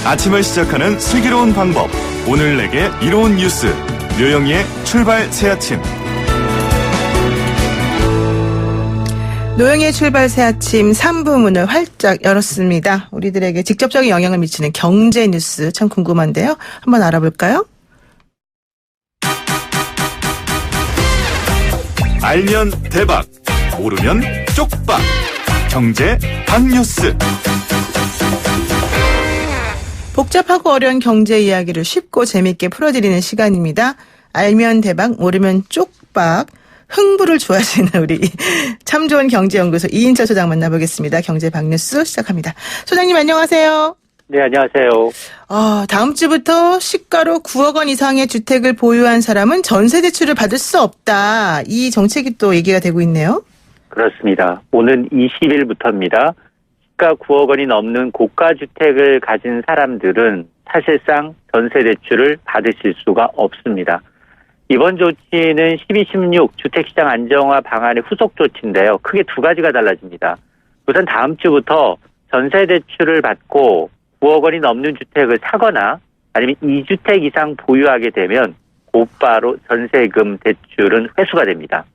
아침을 시작하는 슬기로운 방법. 오늘 내게 이로운 뉴스. 묘영이의 출발 새아침. 노영의 출발 새아침 3부 문을 활짝 열었습니다. 우리들에게 직접적인 영향을 미치는 경제 뉴스 참 궁금한데요. 한번 알아볼까요? 알면 대박, 모르면 쪽박. 경제 박뉴스. 복잡하고 어려운 경제 이야기를 쉽고 재밌게 풀어드리는 시간입니다. 알면 대박, 모르면 쪽박. 흥부를 좋아하시는 우리 참 좋은 경제연구소 이인철 소장 만나보겠습니다. 경제 박뉴스 시작합니다. 소장님 안녕하세요. 네, 안녕하세요. 다음 주부터 시가로 9억 원 이상의 주택을 보유한 사람은 전세 대출을 받을 수 없다. 이 정책이 또 얘기가 되고 있네요. 그렇습니다. 오는 20일부터입니다. 시가 9억 원이 넘는 고가주택을 가진 사람들은 사실상 전세 대출을 받으실 수가 없습니다. 이번 조치는 12.16 주택시장 안정화 방안의 후속 조치인데요. 크게 두 가지가 달라집니다. 우선 다음 주부터 전세 대출을 받고 9억 원이 넘는 주택을 사거나 아니면 2주택 이상 보유하게 되면 곧바로 전세금 대출은 회수가 됩니다.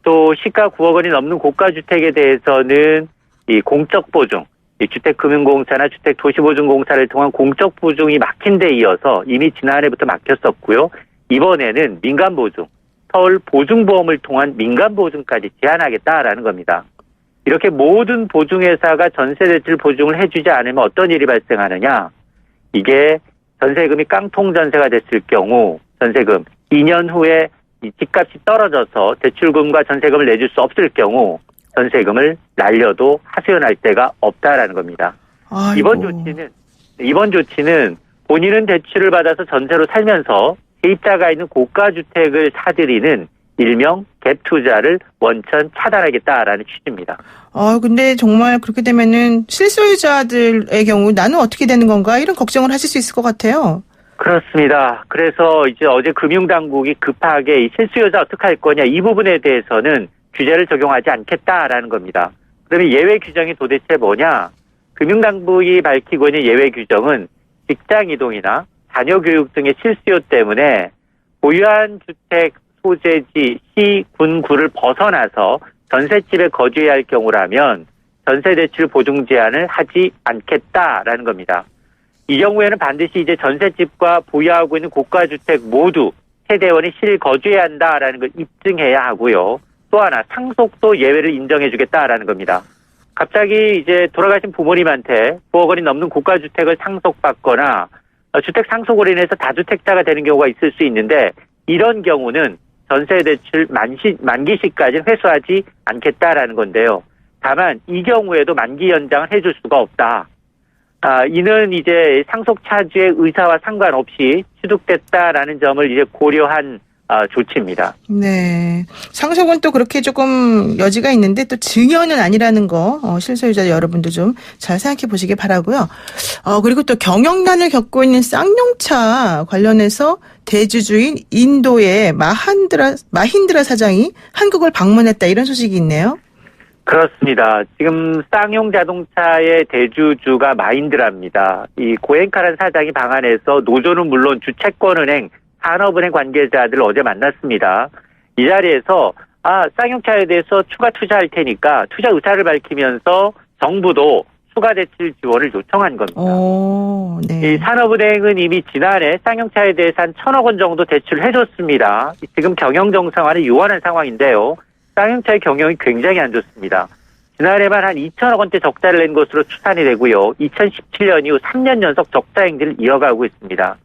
또 시가 9억 원이 넘는 고가주택에 대해서는 이 공적 보증, 이 주택금융공사나 주택도시보증공사를 통한 공적 보증이 막힌 데 이어서 이미 지난해부터 막혔었고요. 이번에는 민간보증, 서울보증보험을 통한 민간보증까지 제한하겠다라는 겁니다. 이렇게 모든 보증회사가 전세대출 보증을 해주지 않으면 어떤 일이 발생하느냐. 이게 전세금이 깡통전세가 됐을 경우 전세금 2년 후에 이 집값이 떨어져서 대출금과 전세금을 내줄 수 없을 경우 전세금을 날려도 하소연할 데가 없다라는 겁니다. 아이고. 이번 조치는 본인은 대출을 받아서 전세로 살면서 세입자가 있는 고가주택을 사들이는 일명 갭 투자를 원천 차단하겠다라는 취지입니다. 근데 정말 그렇게 되면은 실소유자들의 경우 나는 어떻게 되는 건가 이런 걱정을 하실 수 있을 것 같아요. 그렇습니다. 그래서 이제 어제 금융당국이 급하게 이 실수요자 어떻게 할 거냐 이 부분에 대해서는 규제를 적용하지 않겠다라는 겁니다. 그러면 예외 규정이 도대체 뭐냐? 금융당국이 밝히고 있는 예외 규정은 직장 이동이나 자녀 교육 등의 실수요 때문에 보유한 주택 소재지 시, 군, 구를 벗어나서 전셋집에 거주해야 할 경우라면 전세대출 보증 제한을 하지 않겠다라는 겁니다. 이 경우에는 반드시 이제 전셋집과 보유하고 있는 고가주택 모두 세대원이 실거주해야 한다라는 걸 입증해야 하고요. 또 하나 상속도 예외를 인정해주겠다라는 겁니다. 갑자기 이제 돌아가신 부모님한테 9억 원이 넘는 고가주택을 상속받거나 주택 상속으로 인해서 다주택자가 되는 경우가 있을 수 있는데 이런 경우는 전세대출 만기 시까지는 회수하지 않겠다라는 건데요. 다만 이 경우에도 만기 연장을 해줄 수가 없다. 이는 이제 상속 차주의 의사와 상관없이 취득됐다라는 점을 이제 고려한 조치입니다. 네. 상속은 또 그렇게 조금 여지가 있는데 또 증여는 아니라는 거 실소유자 여러분도 좀 잘 생각해 보시기 바라고요. 그리고 또 경영난을 겪고 있는 쌍용차 관련해서 대주주인 인도의 마힌드라 사장이 한국을 방문했다 이런 소식이 있네요. 그렇습니다. 지금 쌍용 자동차의 대주주가 마힌드라입니다. 이 고엔카란 사장이 방한해서 노조는 물론 주채권은행, 산업은행 관계자들을 어제 만났습니다. 이 자리에서 쌍용차에 대해서 추가 투자할 테니까 투자 의사를 밝히면서 정부도 추가 대출 지원을 요청한 겁니다. 네. 이 산업은행은 이미 지난해 쌍용차에 대해서 한 1,000억 원 정도 대출을 해줬습니다. 지금 경영 정상화는 요원한 상황인데요. 쌍용차의 경영이 굉장히 안 좋습니다. 지난해만 한 2천억 원대 적자를 낸 것으로 추산이 되고요. 2017년 이후 3년 연속 적자 행진을 이어가고 있습니다.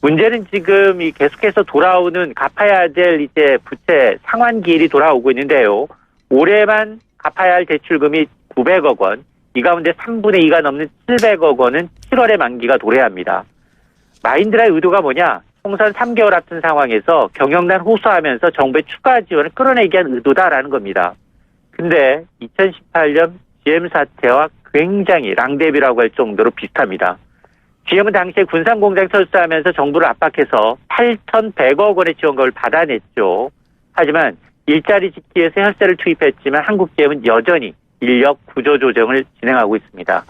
문제는 지금 이 계속해서 돌아오는 갚아야 될 이제 부채 상환기일이 돌아오고 있는데요. 올해만 갚아야 할 대출금이 900억 원, 이 가운데 3분의 2가 넘는 700억 원은 7월에 만기가 도래야 합니다. 마힌드라의 의도가 뭐냐? 총선 3개월 앞둔 상황에서 경영난 호소하면서 정부의 추가 지원을 끌어내기 위한 의도다라는 겁니다. 근데 2018년 GM 사태와 굉장히 랑데비라고 할 정도로 비슷합니다. GM은 당시에 군산공장 철수하면서 정부를 압박해서 8,100억 원의 지원금을 받아냈죠. 하지만 일자리 짓기 위해서 혈세를 투입했지만 한국GM은 여전히 인력 구조 조정을 진행하고 있습니다.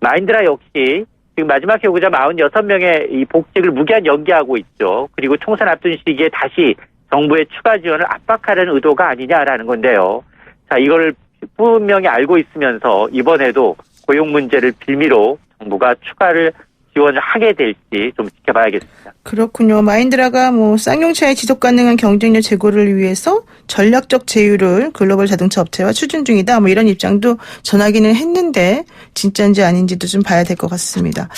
마힌드라 역시 지금 마지막 해고자 46명의 이 복직을 무기한 연기하고 있죠. 그리고 총선 앞둔 시기에 다시 정부의 추가 지원을 압박하려는 의도가 아니냐라는 건데요. 자, 이걸 분명히 알고 있으면서 이번에도 고용 문제를 빌미로 정부가 추가를 지원을 하게 될지 좀 지켜봐야겠습니다. 그렇군요. 마인드라가 쌍용차의 지속 가능한 경쟁력 제고를 위해서 전략적 제휴를 글로벌 자동차 업체와 추진 중이다. 이런 입장도 전하기는 했는데 진짜인지 아닌지도 좀 봐야 될 것 같습니다.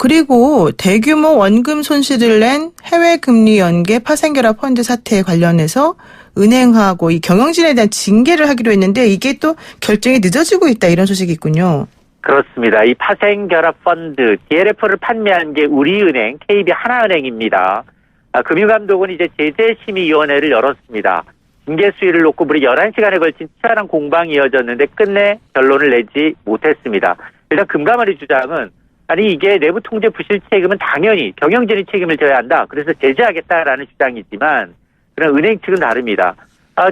그리고 대규모 원금 손실을 낸 해외 금리 연계 파생결합 펀드 사태에 관련해서 은행하고 이 경영진에 대한 징계를 하기로 했는데 이게 또 결정이 늦어지고 있다. 이런 소식이 있군요. 그렇습니다. 이 파생결합 펀드 DLF를 판매한 게 우리은행, KB 하나은행입니다. 금융감독은 이제 제재심의위원회를 열었습니다. 징계 수위를 놓고 무려 11시간에 걸친 치열한 공방이 이어졌는데 끝내 결론을 내지 못했습니다. 일단 금감원의 주장은 아니 이게 내부 통제 부실 책임은 당연히 경영진이 책임을 져야 한다. 그래서 제재하겠다라는 주장이지만 그런 은행 측은 다릅니다.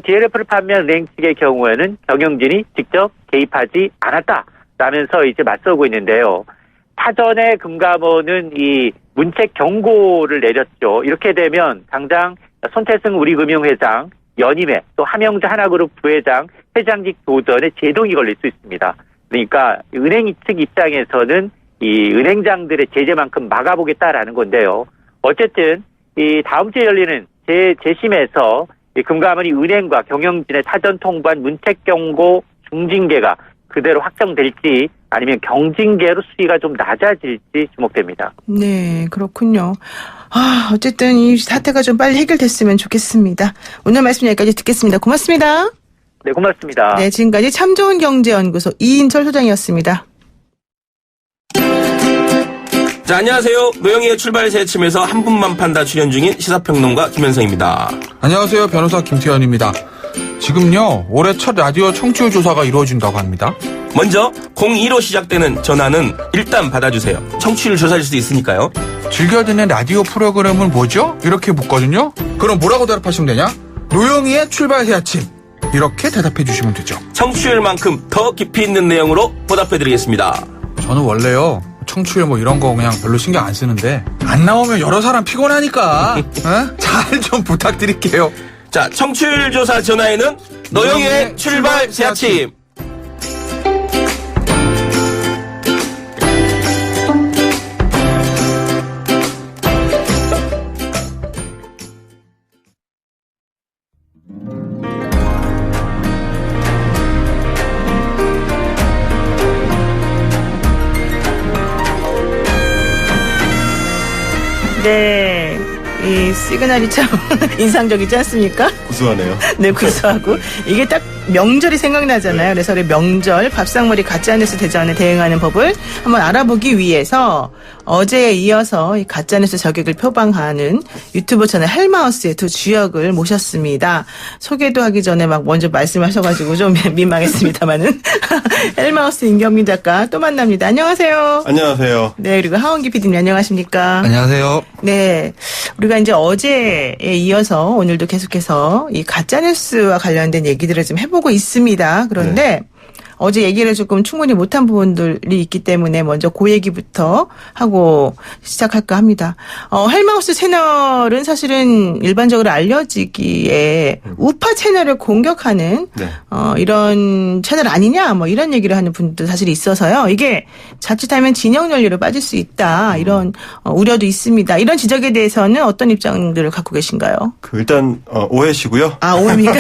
DLF를 판매한 은행 측의 경우에는 경영진이 직접 개입하지 않았다. 라면서 이제 맞서고 있는데요. 사전에 금감원은 이 문책 경고를 내렸죠. 이렇게 되면 당장 손태승 우리금융회장, 연임회, 또 함영자 하나그룹 부회장, 회장직 도전에 제동이 걸릴 수 있습니다. 그러니까 은행 측 입장에서는 이 은행장들의 제재만큼 막아보겠다라는 건데요. 어쨌든 이 다음 주에 열리는 재심에서 이 금감원이 은행과 경영진의 사전 통보한 문책 경고 중징계가 그대로 확정될지 아니면 경징계로 수위가 좀 낮아질지 주목됩니다. 네, 그렇군요. 어쨌든 이 사태가 좀 빨리 해결됐으면 좋겠습니다. 오늘 말씀 여기까지 듣겠습니다. 고맙습니다. 네, 고맙습니다. 네, 지금까지 참 좋은 경제연구소 이인철 소장이었습니다. 자, 안녕하세요. 노영희의 출발 새침에서 한 분만 판다 출연 중인 시사평론가 김현성입니다. 안녕하세요. 변호사 김태현입니다. 지금요, 올해 첫 라디오 청취율 조사가 이루어진다고 합니다. 먼저 02로 시작되는 전화는 일단 받아주세요. 청취율 조사일 수도 있으니까요. 즐겨 듣는 라디오 프로그램은 뭐죠? 이렇게 묻거든요. 그럼 뭐라고 대답하시면 되냐? 노영희의 출발 새 아침. 이렇게 대답해 주시면 되죠. 청취율만큼 더 깊이 있는 내용으로 보답해드리겠습니다. 저는 원래요, 청취율 이런 거 그냥 별로 신경 안 쓰는데 안 나오면 여러 사람 피곤하니까 잘 좀 부탁드릴게요. 자, 청취율 조사 전화에는 노영희의 출발 새 아침. 네, 이 시그널이 참 인상적이지 않습니까? 구수하네요. 네, 구수하고 이게 딱 명절이 생각나잖아요. 그래서 우리 명절 밥상머리 가짜뉴스 대전에 대응하는 법을 한번 알아보기 위해서 어제에 이어서 이 가짜뉴스 저격을 표방하는 유튜브 채널 헬마우스의 두 주역을 모셨습니다. 소개도 하기 전에 막 먼저 말씀하셔가지고 좀 민망했습니다만은 헬마우스 임경민 작가 또 만납니다. 안녕하세요. 안녕하세요. 네, 그리고 하원기 PD님 안녕하십니까? 안녕하세요. 네. 우리가 이제 어제에 이어서 오늘도 계속해서 이 가짜뉴스와 관련된 얘기들을 좀 해보고 있습니다. 그런데 어제 얘기를 조금 충분히 못한 부분들이 있기 때문에 먼저 그 얘기부터 하고 시작할까 합니다. 헬마우스 채널은 사실은 일반적으로 알려지기에 우파 채널을 공격하는 이런 채널 아니냐 이런 얘기를 하는 분도 사실 있어서요. 이게 자칫하면 진영 논리로 빠질 수 있다 이런 우려도 있습니다. 이런 지적에 대해서는 어떤 입장들을 갖고 계신가요? 일단 오해시고요. 아, 오해입니까?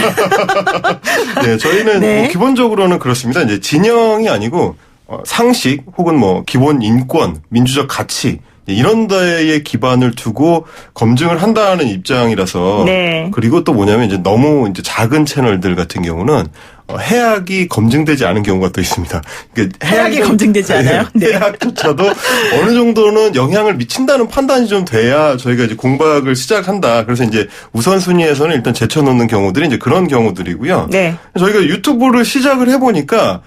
네, 저희는 네. 기본적으로는 그렇습니다. 이제 진영이 아니고 상식 혹은 기본 인권, 민주적 가치 이런 데에 기반을 두고 검증을 한다는 입장이라서 네. 그리고 또 뭐냐면 이제 너무 이제 작은 채널들 같은 경우는 해악이 검증되지 않은 경우가 또 있습니다. 그러니까 해악이 검증되지 않아요? 네. 해악조차도 어느 정도는 영향을 미친다는 판단이 좀 돼야 저희가 이제 공박을 시작한다. 그래서 이제 우선순위에서는 일단 제쳐놓는 경우들이 이제 그런 경우들이고요. 네. 저희가 유튜브를 시작을 해보니까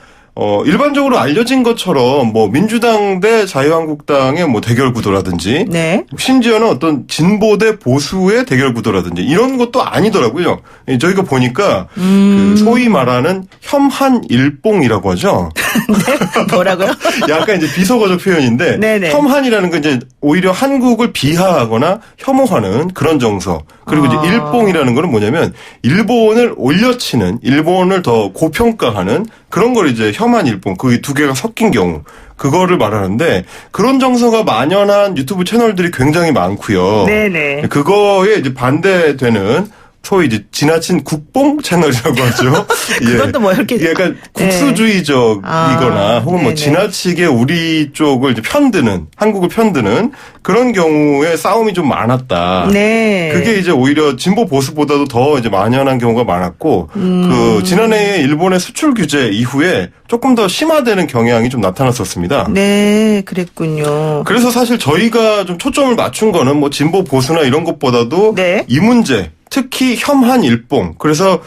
일반적으로 알려진 것처럼 뭐 민주당 대 자유한국당의 뭐 대결 구도라든지 네. 심지어는 어떤 진보 대 보수의 대결 구도라든지 이런 것도 아니더라고요. 저희가 보니까 그 소위 말하는 혐한일봉이라고 하죠. 네. 뭐라고요? 약간 이제 비속어적 표현인데 네네. 혐한이라는 건 이제 오히려 한국을 비하하거나 혐오하는 그런 정서. 그리고 이제 일봉이라는 거는 뭐냐면 일본을 올려치는, 일본을 더 고평가하는 그런 걸 이제 혐한일봉, 그 두 개가 섞인 경우 그거를 말하는데 그런 정서가 만연한 유튜브 채널들이 굉장히 많고요. 네네. 그거에 이제 반대되는 소위 이제 지나친 국뽕 채널이라고 하죠. 그건 또 뭐 이렇게. 약간 국수주의적이거나 혹은 뭐 네네. 지나치게 우리 쪽을 이제 편드는, 한국을 편드는 그런 경우에 싸움이 좀 많았다. 네. 그게 이제 오히려 진보 보수보다도 더 이제 만연한 경우가 많았고, 그 지난해에 일본의 수출 규제 이후에 조금 더 심화되는 경향이 좀 나타났었습니다. 네, 그랬군요. 그래서 사실 저희가 좀 초점을 맞춘 거는 뭐 진보 보수나 이런 것보다도 네. 이 문제, 특히 혐한일봉, 그래서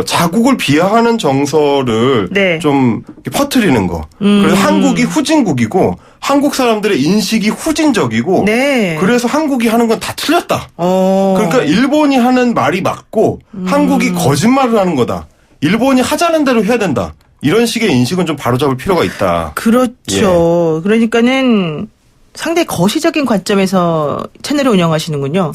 자국을 비하하는 정서를 네. 좀 퍼뜨리는 거. 그래서 한국이 후진국이고 한국 사람들의 인식이 후진적이고 네. 그래서 한국이 하는 건 다 틀렸다. 어. 그러니까 일본이 하는 말이 맞고 한국이 거짓말을 하는 거다. 일본이 하자는 대로 해야 된다. 이런 식의 인식은 좀 바로잡을 필요가 있다. 그렇죠. 예. 그러니까는 상당히 거시적인 관점에서 채널을 운영하시는군요.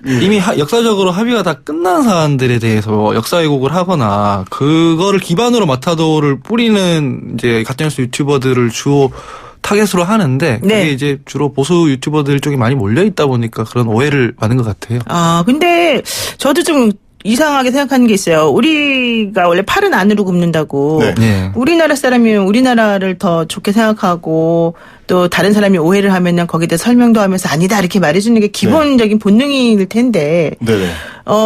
이미 역사적으로 합의가 다 끝난 사안들에 대해서 역사 왜곡을 하거나 그거를 기반으로 마타도를 뿌리는 이제 가짜뉴스 유튜버들을 주로 타겟으로 하는데 그게 네. 이제 주로 보수 유튜버들 쪽이 많이 몰려 있다 보니까 그런 오해를 받는 것 같아요. 아, 근데 저도 좀 이상하게 생각하는 게 있어요. 우리가 원래 팔은 안으로 굽는다고. 네. 네. 우리나라 사람이면 우리나라를 더 좋게 생각하고 또 다른 사람이 오해를 하면은 거기에 대해 설명도 하면서 아니다 이렇게 말해주는 게 기본적인 본능일 텐데. 네네.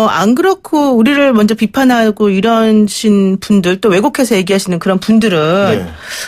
안 그렇고 우리를 먼저 비판하고 이러신 분들 또 왜곡해서 얘기하시는 그런 분들은 네.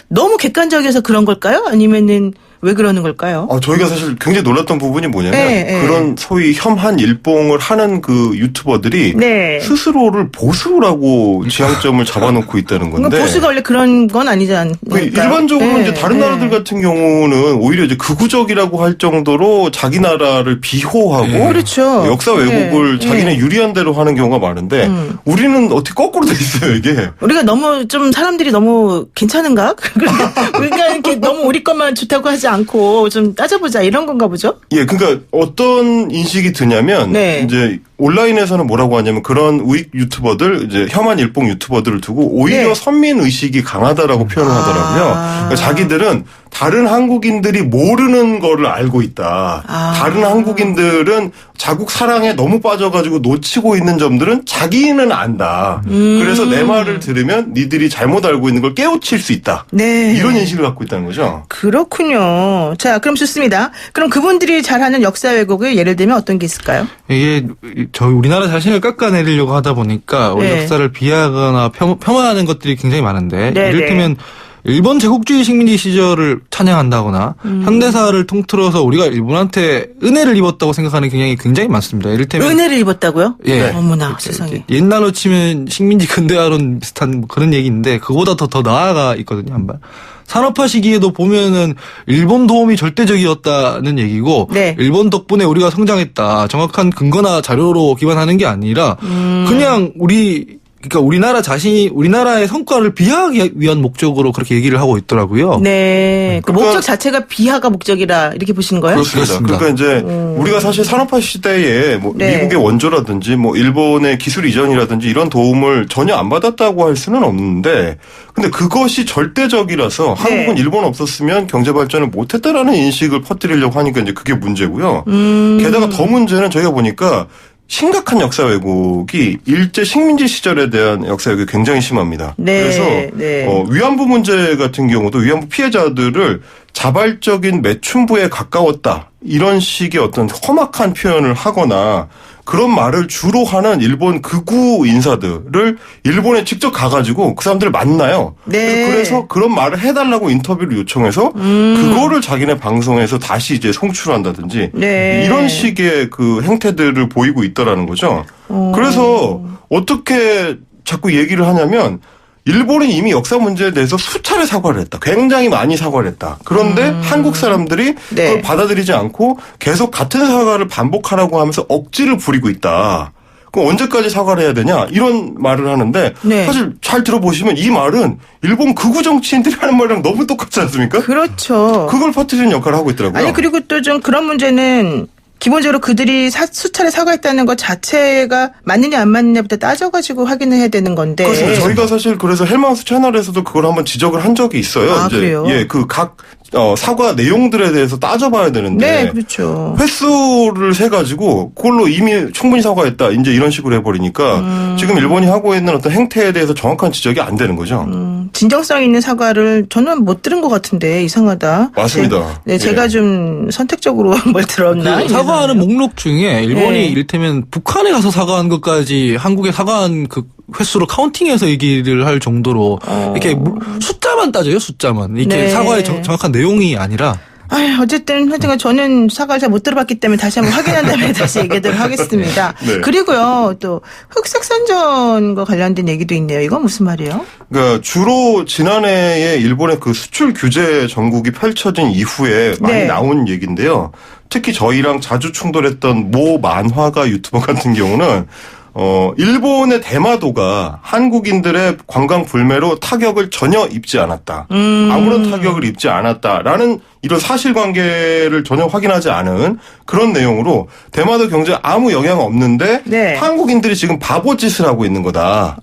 너무 객관적이어서 그런 걸까요? 아니면은 왜 그러는 걸까요? 저희가 사실 굉장히 놀랐던 부분이 뭐냐면 네, 그런 소위 혐한일봉을 하는 그 유튜버들이 네. 스스로를 보수라고 지향점을 잡아놓고 있다는 그러니까 건데 보수가 원래 그런 건 아니지 않을까요? 일반적으로 네, 이제 다른 네. 나라들 같은 경우는 오히려 이제 극우적이라고 할 정도로 자기 나라를 비호하고 그렇죠. 역사 왜곡을 네, 자기네 네. 유리한 대로 하는 경우가 많은데 우리는 어떻게 거꾸로 돼 있어요 이게. 우리가 너무 좀 사람들이 너무 괜찮은가? 그러니까 이렇게 너무 우리 것만 좋다고 하지 않고 좀 따져보자 이런 건가 보죠? 예, 그러니까 어떤 인식이 드냐면 네. 이제 온라인에서는 뭐라고 하냐면 그런 우익 유튜버들 이제 혐한일봉 유튜버들을 두고 오히려 네. 선민 의식이 강하다라고 표현을 하더라고요. 그러니까 자기들은 다른 한국인들이 모르는 거를 알고 있다. 다른 한국인들은 자국 사랑에 너무 빠져가지고 놓치고 있는 점들은 자기는 안다. 그래서 내 말을 들으면 니들이 잘못 알고 있는 걸 깨우칠 수 있다. 네. 이런 인식을 갖고 있다는 거죠. 그렇군요. 자, 그럼 좋습니다. 그럼 그분들이 잘하는 역사 왜곡을 예를 들면 어떤 게 있을까요? 이게 저희 우리나라 자신을 깎아내리려고 하다 보니까 우리 네. 역사를 비하하거나 폄하하는 것들이 굉장히 많은데 네, 이를테면 일본 제국주의 식민지 시절을 찬양한다거나 현대사를 통틀어서 우리가 일본한테 은혜를 입었다고 생각하는 경향이 굉장히 많습니다. 이를테면 은혜를 입었다고요? 예. 어머나 세상에. 옛날로 치면 식민지 근대화론 비슷한 뭐 그런 얘기인데 그거보다 더 나아가 있거든요, 한 발. 산업화 시기에도 보면은 일본 도움이 절대적이었다는 얘기고 네. 일본 덕분에 우리가 성장했다. 정확한 근거나 자료로 기반하는 게 아니라 그냥 그러니까 우리나라 자신이 우리나라의 성과를 비하하기 위한 목적으로 그렇게 얘기를 하고 있더라고요. 네. 그 그러니까- 목적 자체가 비하가 목적이라 이렇게 보시는 거예요? 그렇습니다. 그러니까 이제 우리가 사실 산업화 시대에 뭐 네. 미국의 원조라든지 뭐 일본의 기술 이전이라든지 이런 도움을 전혀 안 받았다고 할 수는 없는데 근데 그것이 절대적이라서 한국은 일본 없었으면 경제 발전을 못했다라는 인식을 퍼뜨리려고 하니까 이제 그게 문제고요. 게다가 더 문제는 저희가 보니까 심각한 역사 왜곡이 일제 식민지 시절에 대한 역사 왜곡이 굉장히 심합니다. 네, 그래서 네. 위안부 문제 같은 경우도 위안부 피해자들을 자발적인 매춘부에 가까웠다. 이런 식의 어떤 험악한 표현을 하거나 그런 말을 주로 하는 일본 극우 인사들을 일본에 직접 가가지고 그 사람들을 만나요. 네. 그래서 그런 말을 해달라고 인터뷰를 요청해서 그거를 자기네 방송에서 다시 이제 송출한다든지 네. 이런 식의 그 행태들을 보이고 있더라는 거죠. 그래서 어떻게 자꾸 얘기를 하냐면 일본은 이미 역사 문제에 대해서 수차례 사과를 했다. 굉장히 많이 사과를 했다. 그런데 한국 사람들이 네. 그걸 받아들이지 않고 계속 같은 사과를 반복하라고 하면서 억지를 부리고 있다. 그럼 언제까지 사과를 해야 되냐? 이런 말을 하는데 네. 사실 잘 들어보시면 이 말은 일본 극우 정치인들이 하는 말이랑 너무 똑같지 않습니까? 그렇죠. 그걸 퍼뜨리는 역할을 하고 있더라고요. 아니 그리고 또 좀 그런 문제는 기본적으로 그들이 수차례 사과했다는 것 자체가 맞느냐 안 맞느냐부터 따져가지고 확인을 해야 되는 건데. 그렇습니다. 저희가 사실 그래서 헬마우스 채널에서도 그걸 한번 지적을 한 적이 있어요. 아, 그래요? 예, 그 각 사과 내용들에 대해서 따져봐야 되는데. 네, 그렇죠. 횟수를 세가지고 그걸로 이미 충분히 사과했다. 이제 이런 식으로 해버리니까 지금 일본이 하고 있는 어떤 행태에 대해서 정확한 지적이 안 되는 거죠. 진정성 있는 사과를 저는 못 들은 것 같은데 이상하다. 맞습니다. 네, 제가 예. 좀 선택적으로 뭘 들었나? 그 사과하는 목록 중에 일본이 네. 이를테면 북한에 가서 사과한 것까지 한국에 사과한 그 횟수로 카운팅해서 얘기를 할 정도로 이렇게 숫자만 따져요, 숫자만. 이렇게 네. 사과의 정확한 내용이 아니라. 아유, 어쨌든 하여튼 저는 사과를 잘 못 들어봤기 때문에 다시 한번 확인한 다음에 다시 얘기하도록 하겠습니다. 네. 그리고요, 또 흑색 선전과 관련된 얘기도 있네요. 이건 무슨 말이에요? 그러니까 주로 지난해에 일본의 그 수출 규제 전국이 펼쳐진 이후에 많이 네. 나온 얘기인데요. 특히 저희랑 자주 충돌했던 모 만화가 유튜버 같은 경우는 일본의 대마도가 한국인들의 관광 불매로 타격을 전혀 입지 않았다. 아무런 타격을 입지 않았다라는 이런 사실관계를 전혀 확인하지 않은 그런 내용으로 대마도 경제에 아무 영향 없는데 네. 한국인들이 지금 바보짓을 하고 있는 거다.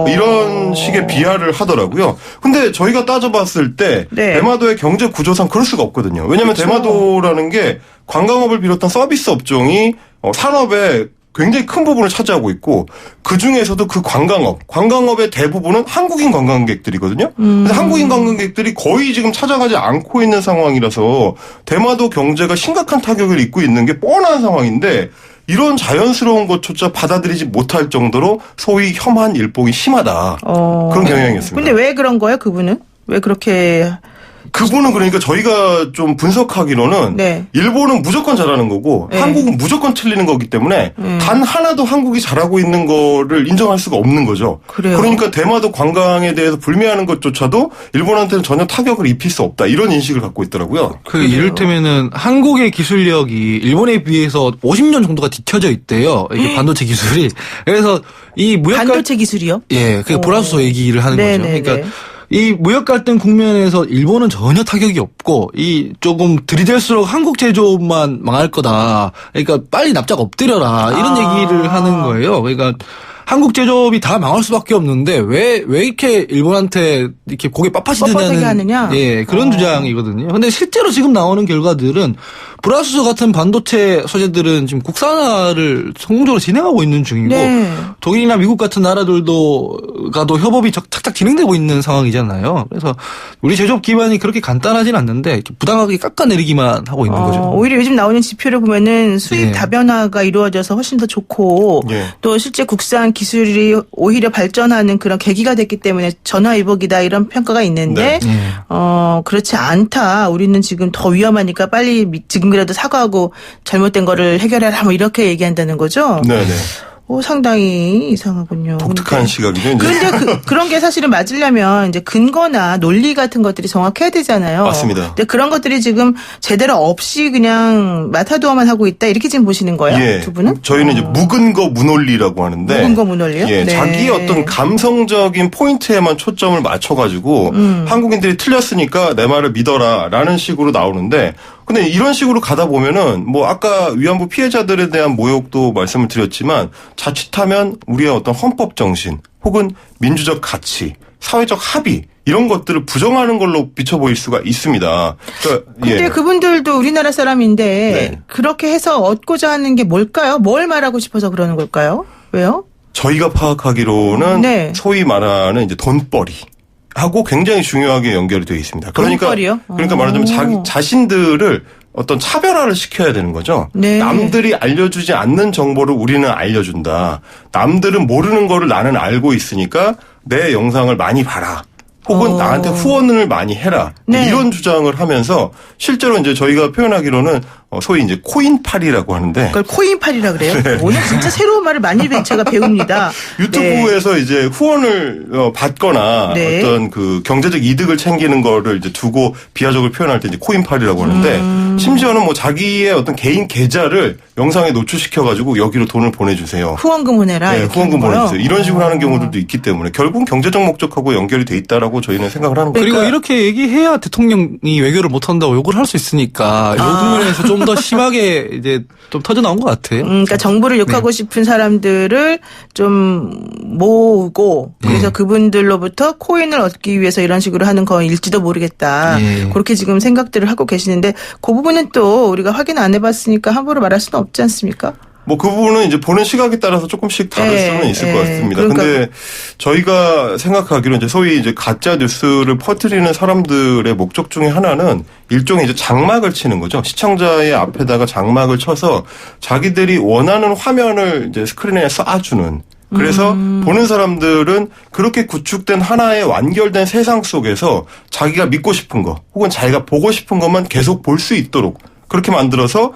이런 식의 비하를 하더라고요. 근데 저희가 따져봤을 때 네. 대마도의 경제 구조상 그럴 수가 없거든요. 왜냐하면 그렇죠. 대마도라는 게 관광업을 비롯한 서비스 업종이 산업의 굉장히 큰 부분을 차지하고 있고 그중에서도 그 관광업의 대부분은 한국인 관광객들이거든요. 근데 한국인 관광객들이 거의 지금 찾아가지 않고 있는 상황이라서 대마도 경제가 심각한 타격을 입고 있는 게 뻔한 상황인데 이런 자연스러운 것조차 받아들이지 못할 정도로 소위 혐한 일복이 심하다. 그런 경향이었습니다. 근데 왜 그런 거예요, 그분은? 왜 그렇게 그분은 그러니까 저희가 좀 분석하기로는 네. 일본은 무조건 잘하는 거고 네. 한국은 무조건 틀리는 거기 때문에 단 하나도 한국이 잘하고 있는 거를 인정할 수가 없는 거죠. 그래요? 그러니까 대마도 관광에 대해서 불매하는 것조차도 일본한테는 전혀 타격을 입힐 수 없다. 이런 인식을 갖고 있더라고요. 그 이를테면은 한국의 기술력이 일본에 비해서 50년 정도가 뒤처져 있대요. 이게 반도체 기술이. 그래서 이 무역 반도체 기술이요? 예, 그게 보라수소 얘기를 하는 거죠. 네네네. 그러니까 이 무역 갈등 국면에서 일본은 전혀 타격이 없고 이 조금 들이댈수록 한국 제조업만 망할 거다. 그러니까 빨리 납작 엎드려라 이런 얘기를 하는 거예요. 그러니까 한국 제조업이 다 망할 수밖에 없는데 왜 이렇게 일본한테 이렇게 고개 뻣뻣하게 빳빳이 하느냐? 예, 그런 주장이거든요. 근데 실제로 지금 나오는 결과들은 보라수소 같은 반도체 소재들은 지금 국산화를 성공적으로 진행하고 있는 중이고 네. 독일이나 미국 같은 나라들과도 협업이 착착 진행되고 있는 상황이잖아요. 그래서 우리 제조업 기반이 그렇게 간단하진 않는데 이렇게 부당하게 깎아내리기만 하고 있는 거죠. 오히려 요즘 나오는 지표를 보면은 수입 예. 다변화가 이루어져서 훨씬 더 좋고 예. 또 실제 국산 기술이 오히려 발전하는 그런 계기가 됐기 때문에 전화위복이다 이런 평가가 있는데 네. 그렇지 않다. 우리는 지금 더 위험하니까 빨리 지금이라도 사과하고 잘못된 거를 해결해라 뭐 이렇게 얘기한다는 거죠. 네네. 상당히 이상하군요. 독특한 시각이죠. 이제. 그런데 그런 게 사실은 맞으려면 이제 근거나 논리 같은 것들이 정확해야 되잖아요. 맞습니다. 근데 그런 것들이 지금 제대로 없이 그냥 마타도어만 하고 있다 이렇게 지금 보시는 거예요? 예. 두 분은? 저희는 이제 묵은거 무논리라고 하는데. 묵은거 무논리요? 예. 네. 자기 어떤 감성적인 포인트에만 초점을 맞춰가지고 한국인들이 틀렸으니까 내 말을 믿어라라는 식으로 나오는데 근데 이런 식으로 가다 보면은 뭐 아까 위안부 피해자들에 대한 모욕도 말씀을 드렸지만 자칫하면 우리의 어떤 헌법 정신 혹은 민주적 가치, 사회적 합의 이런 것들을 부정하는 걸로 비춰 보일 수가 있습니다. 그러니까 근데 예. 그분들도 우리나라 사람인데 네. 그렇게 해서 얻고자 하는 게 뭘까요? 뭘 말하고 싶어서 그러는 걸까요? 왜요? 저희가 파악하기로는 네. 소위 말하는 이제 돈벌이. 하고 굉장히 중요하게 연결이 되어 있습니다. 돈벌이요? 그러니까 말하자면 자신들을 어떤 차별화를 시켜야 되는 거죠. 네. 남들이 알려주지 않는 정보를 우리는 알려준다. 남들은 모르는 거를 나는 알고 있으니까 내 영상을 많이 봐라. 혹은 나한테 후원을 많이 해라. 네. 이런 주장을 하면서 실제로 이제 저희가 표현하기로는 소위 이제 코인팔이라고 하는데 그걸 코인팔이라 그래요? 네. 오늘 진짜 새로운 말을 많이 제가 배웁니다. 유튜브에서 이제 후원을 받거나 네. 어떤 그 경제적 이득을 챙기는 거를 이제 두고 비하적으로 표현할 때 이제 코인팔이라고 하는데 심지어는 뭐 자기의 어떤 개인 계좌를 영상에 노출시켜가지고 여기로 돈을 보내주세요. 후원금 보내라. 네, 이렇게 후원금 하는 거요? 보내주세요. 이런 식으로 하는 경우들도 있기 때문에 결국은 경제적 목적하고 연결이 돼 있다라고 저희는 생각을 하는 거예요. 그리고 이렇게 얘기해야 대통령이 외교를 못한다고 욕을 할 수 있으니까 이 부분에서 좀 더 심하게 이제 좀 터져 나온 것 같아요. 그러니까 정부를 욕하고 싶은 사람들을 좀 모으고 그래서 그분들로부터 코인을 얻기 위해서 이런 식으로 하는 거일지도 모르겠다. 예. 그렇게 지금 생각들을 하고 계시는데 그 부분은 또 우리가 확인 안 해봤으니까 함부로 말할 수는 없지 않습니까? 뭐 그 부분은 이제 보는 시각에 따라서 조금씩 다를 예, 수는 있을 예. 것 같습니다. 그러니까 근데 저희가 생각하기로 이제 소위 이제 가짜 뉴스를 퍼뜨리는 사람들의 목적 중에 하나는 일종의 이제 장막을 치는 거죠. 시청자의 앞에다가 장막을 쳐서 자기들이 원하는 화면을 이제 스크린에 쏴주는. 그래서 보는 사람들은 그렇게 구축된 하나의 완결된 세상 속에서 자기가 믿고 싶은 거 혹은 자기가 보고 싶은 것만 계속 볼 수 있도록 그렇게 만들어서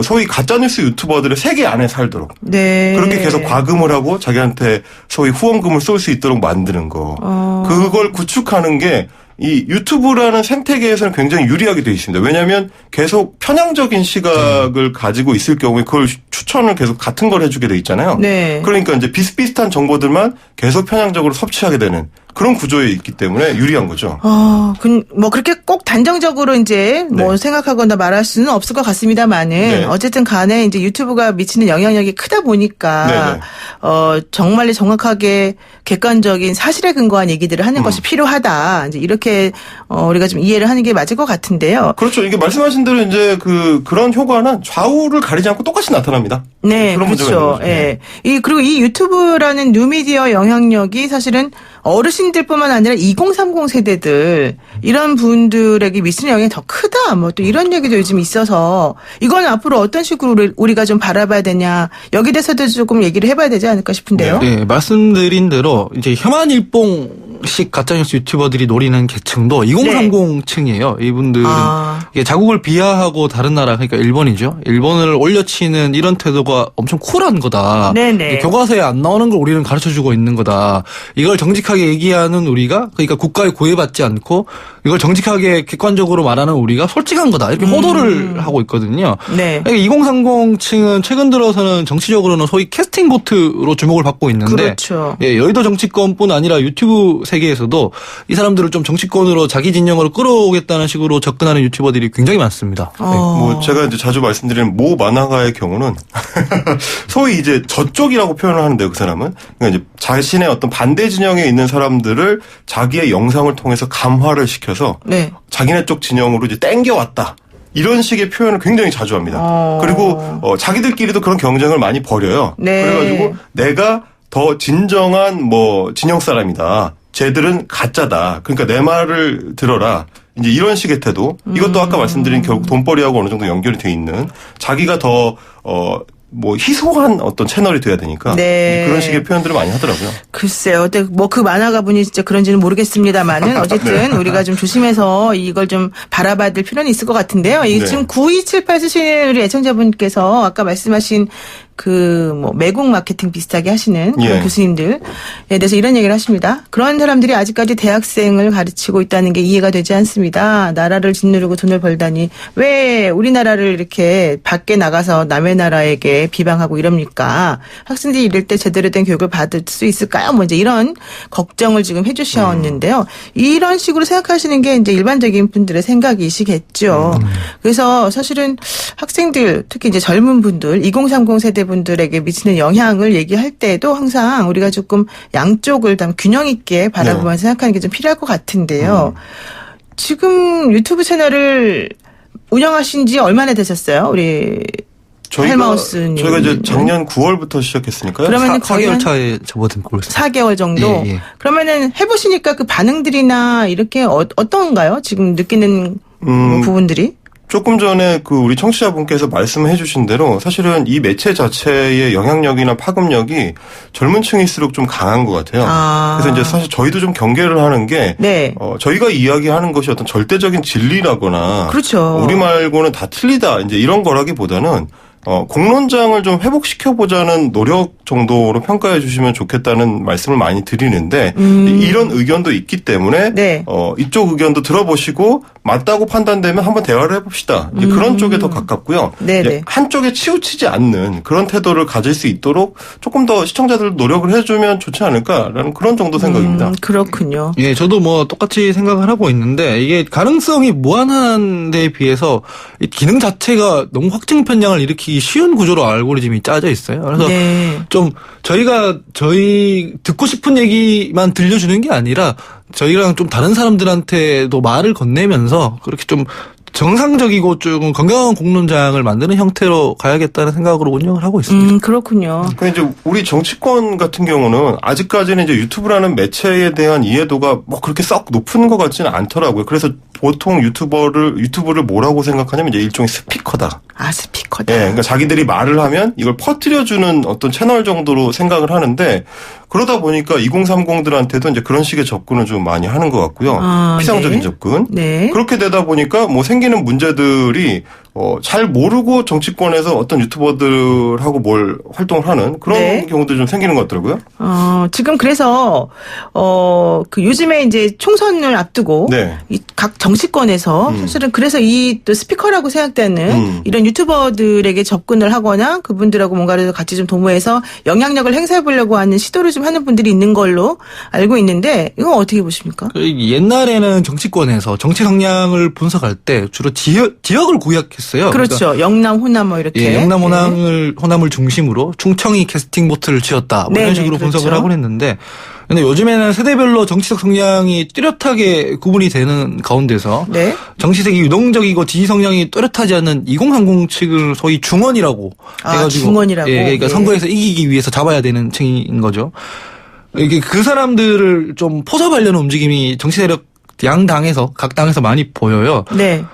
소위 가짜뉴스 유튜버들의 세계 안에 살도록 네. 그렇게 계속 과금을 하고 자기한테 소위 후원금을 쏠 수 있도록 만드는 거. 그걸 구축하는 게 이 유튜브라는 생태계에서는 굉장히 유리하게 되어 있습니다. 왜냐하면 계속 편향적인 시각을 가지고 있을 경우에 그걸 추천을 계속 같은 걸 해주게 돼 있잖아요. 네. 그러니까 이제 비슷비슷한 정보들만 계속 편향적으로 섭취하게 되는 그런 구조에 있기 때문에 유리한 거죠. 뭐 그렇게 꼭 단정적으로 이제 뭐 네. 생각하거나 말할 수는 없을 것 같습니다만은 네. 어쨌든 간에 이제 유튜브가 미치는 영향력이 크다 보니까 네네. 정말 정확하게 객관적인 사실에 근거한 얘기들을 하는 것이 필요하다. 이제 이렇게 우리가 좀 이해를 하는 게 맞을 것 같은데요. 그렇죠. 이게 말씀하신 대로 이제 그런 효과는 좌우를 가리지 않고 똑같이 나타납니다. 네, 그런 문제가 그렇죠. 있는 거죠. 예. 그리고 이 유튜브라는 뉴미디어 영향력이 사실은 어르신들뿐만 아니라 2030 세대들 이런 분들에게 미치는 영향이 더 크다. 뭐 또 이런 얘기도 요즘 있어서 이건 앞으로 어떤 식으로 우리가 좀 바라봐야 되냐 여기 대해서도 조금 얘기를 해봐야 되지 않을까 싶은데요. 네, 말씀드린 대로 이제 혐한일봉식 가짜뉴스 유튜버들이 노리는 계층도 2030층이에요. 이분들은 이게 자국을 비하하고 다른 나라 그러니까 일본이죠. 일본을 올려치는 이런 태도가 엄청 쿨한 거다. 네네. 교과서에 안 나오는 걸 우리는 가르쳐주고 있는 거다. 이걸 정직하게 얘기하는 우리가 그러니까 국가에 구애받지 않고 이걸 정직하게 객관적으로 말하는 우리가 솔직한 거다. 이렇게 호도를 하고 있거든요. 네. 2030층은 최근 들어서는 정치적으로는 소위 캐스팅 보트로 주목을 받고 있는데 그렇죠. 예, 여의도 정치권뿐 아니라 유튜브 세계에서도 이 사람들을 좀 정치권으로 자기 진영으로 끌어오겠다는 식으로 접근하는 유튜버들이 굉장히 많습니다. 뭐 제가 이제 자주 말씀드리는 모 만화가의 경우는 소위 이제 저쪽이라고 표현을 하는데요, 그 사람은. 그러니까 이제 자신의 어떤 반대 진영에 있는 사람들을 자기의 영상을 통해서 감화를 시켜서 네. 자기네 쪽 진영으로 이제 땡겨왔다. 이런 식의 표현을 굉장히 자주 합니다. 그리고 자기들끼리도 그런 경쟁을 많이 벌여요. 네. 그래가지고 내가 더 진정한 뭐 진영 사람이다. 쟤들은 가짜다. 그러니까 내 말을 들어라. 이제 이런 식의 태도. 이것도 아까 말씀드린 결국 돈벌이하고 어느 정도 연결이 돼 있는 자기가 더 뭐 희소한 어떤 채널이 돼야 되니까 네. 그런 식의 표현들을 많이 하더라고요. 글쎄요. 뭐 그 만화가 분이 진짜 그런지는 모르겠습니다만은 어쨌든 우리가 좀 조심해서 이걸 좀 바라봐야 될 필요는 있을 것 같은데요. 이 네. 지금 9278 쓰시는 우리 애청자분께서 아까 말씀하신 뭐 매국 마케팅 비슷하게 하시는 그런 예. 교수님들에 대해서 이런 얘기를 하십니다. 그런 사람들이 아직까지 대학생을 가르치고 있다는 게 이해가 되지 않습니다. 나라를 짓누르고 돈을 벌다니 왜 우리나라를 이렇게 밖에 나가서 남의 나라에게 비방하고 이럽니까? 학생들이 이럴 때 제대로 된 교육을 받을 수 있을까요? 뭐 이제 이런 걱정을 지금 해주셨는데요. 이런 식으로 생각하시는 게 이제 일반적인 분들의 생각이시겠죠. 그래서 사실은 학생들 특히 이제 젊은 분들 2030 세대 분들에게 미치는 영향을 얘기할 때도 항상 우리가 조금 양쪽을 다 균형 있게 바라보면서 생각하는 게 좀 필요할 것 같은데요. 지금 유튜브 채널을 운영하신 지 얼마나 되셨어요? 우리 헬마우스님. 저희가 이제 작년 9월부터 시작했으니까요. 그러면은 거의 4개월 한 차에 접어든 걸로 4개월 정도. 예, 예. 그러면은 해보시니까 그 반응들이나 이렇게 어떤가요? 지금 느끼는 부분들이? 조금 전에 그 우리 청취자분께서 말씀해 주신 대로 사실은 이 매체 자체의 영향력이나 파급력이 젊은 층일수록 좀 강한 것 같아요. 그래서 이제 사실 저희도 좀 경계를 하는 게 네. 저희가 이야기하는 것이 어떤 절대적인 진리라거나 그렇죠. 우리 말고는 다 틀리다 이제 이런 거라기보다는 공론장을 좀 회복시켜보자는 노력 정도로 평가해 주시면 좋겠다는 말씀을 많이 드리는데 이런 의견도 있기 때문에 네. 이쪽 의견도 들어보시고 맞다고 판단되면 한번 대화를 해봅시다. 이제 그런 쪽에 더 가깝고요. 네네. 이제 한쪽에 치우치지 않는 그런 태도를 가질 수 있도록 조금 더 시청자들 노력을 해주면 좋지 않을까라는 그런 정도 생각입니다. 그렇군요. 예, 저도 뭐 똑같이 생각을 하고 있는데 이게 가능성이 무한한 데에 비해서 이 기능 자체가 너무 확증 편향을 일으키기 쉬운 구조로 알고리즘이 짜져 있어요. 그래서 네. 좀 저희 듣고 싶은 얘기만 들려주는 게 아니라 저희랑 좀 다른 사람들한테도 말을 건네면서 그렇게 좀 정상적이고 좀 건강한 공론장을 만드는 형태로 가야겠다는 생각으로 운영을 하고 있습니다. 그렇군요. 그러니까 이제 우리 정치권 같은 경우는 아직까지는 이제 유튜브라는 매체에 대한 이해도가 뭐 그렇게 썩 높은 것 같지는 않더라고요. 그래서 보통 유튜브를 뭐라고 생각하냐면 이제 일종의 스피커다. 아, 스피커다. 예, 그러니까 자기들이 말을 하면 이걸 퍼뜨려주는 어떤 채널 정도로 생각을 하는데 그러다 보니까 2030들한테도 이제 그런 식의 접근을 좀 많이 하는 것 같고요. 피상적인 네. 접근. 네. 그렇게 되다 보니까 뭐 생기는 문제들이 잘 모르고 정치권에서 어떤 유튜버들하고 뭘 활동을 하는 그런 네. 경우들이 좀 생기는 것 같더라고요. 지금 그래서 그 요즘에 이제 총선을 앞두고 네. 이 각 정치권에서 사실은 그래서 이 또 스피커라고 생각되는 이런 유튜버들에게 접근을 하거나 그분들하고 뭔가를 같이 좀 도모해서 영향력을 행사해 보려고 하는 시도를 좀 하는 분들이 있는 걸로 알고 있는데 이건 어떻게 보십니까? 옛날에는 정치권에서 정치 성향을 분석할 때 주로 지역을 구약했어요. 그렇죠. 그러니까 영남, 호남 뭐 이렇게. 예, 영남 호남을 중심으로 충청이 캐스팅 보트를 지었다. 뭐 이런 네네, 식으로 그렇죠. 분석을 하곤 했는데 근데 요즘에는 세대별로 정치적 성향이 뚜렷하게 구분이 되는 가운데서 네. 정치색이 유동적이고 지지 성향이 뚜렷하지 않는 2030 측을 소위 중원이라고 해가지고 중원이라고. 예, 그러니까 예. 선거에서 이기기 위해서 잡아야 되는 층인 거죠. 이게 그 사람들을 좀 포섭하려는 움직임이 정치 세력 각 당에서 많이 보여요. 네.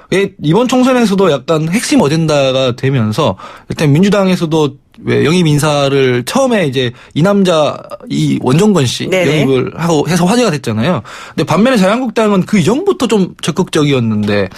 이번 총선에서도 약간 핵심 어젠다가 되면서 일단 민주당에서도 왜 영입 인사를 처음에 이제 이 원정건 씨 네네. 영입을 하고 해서 화제가 됐잖아요. 근데 반면에 자유한국당은 그 이전부터 좀 적극적이었는데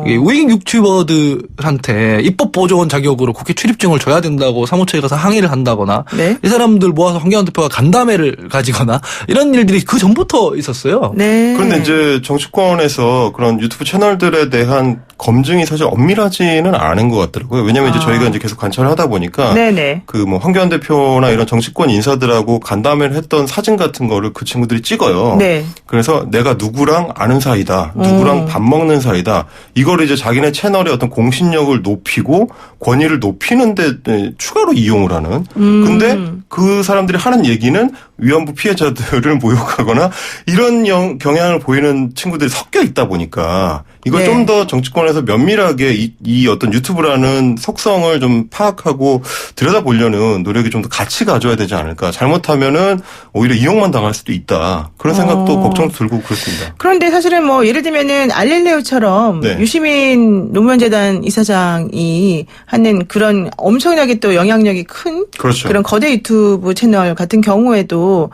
이게 우익 유튜버들한테 입법 보조원 자격으로 국회 출입증을 줘야 된다고 사무처에 가서 항의를 한다거나 네. 이 사람들 모아서 황교안 대표가 간담회를 가지거나 이런 일들이 그 전부터 있었어요. 네. 그런데 이제 정치권에서 그런 유튜브 채널들에 대한 검증이 사실 엄밀하지는 않은 것 같더라고요. 왜냐하면 이제 저희가 이제 계속 관찰을 하다 보니까 네네. 그 뭐 황교안 대표나 이런 정치권 인사들하고 간담회를 했던 사진 같은 거를 그 친구들이 찍어요. 네. 그래서 내가 누구랑 아는 사이다, 누구랑 밥 먹는 사이다. 이거를 이제 자기네 채널의 어떤 공신력을 높이고 권위를 높이는데 추가로 이용을 하는. 근데 그 사람들이 하는 얘기는 위안부 피해자들을 모욕하거나 이런 경향을 보이는 친구들이 섞여 있다 보니까 이걸 네. 좀 더 정치권에서 면밀하게 이 어떤 유튜브라는 속성을 좀 파악하고 들여다보려는 노력이 좀 더 같이 가져야 되지 않을까. 잘못하면은 오히려 이용만 당할 수도 있다. 그런 생각도 걱정도 들고 그렇습니다. 그런데 사실은 뭐 예를 들면은 알렐레오처럼 네. 유시민 노무현재단 이사장이 하는 그런 엄청나게 또 영향력이 큰 그렇죠. 그런 거대 유튜브 채널 같은 경우에도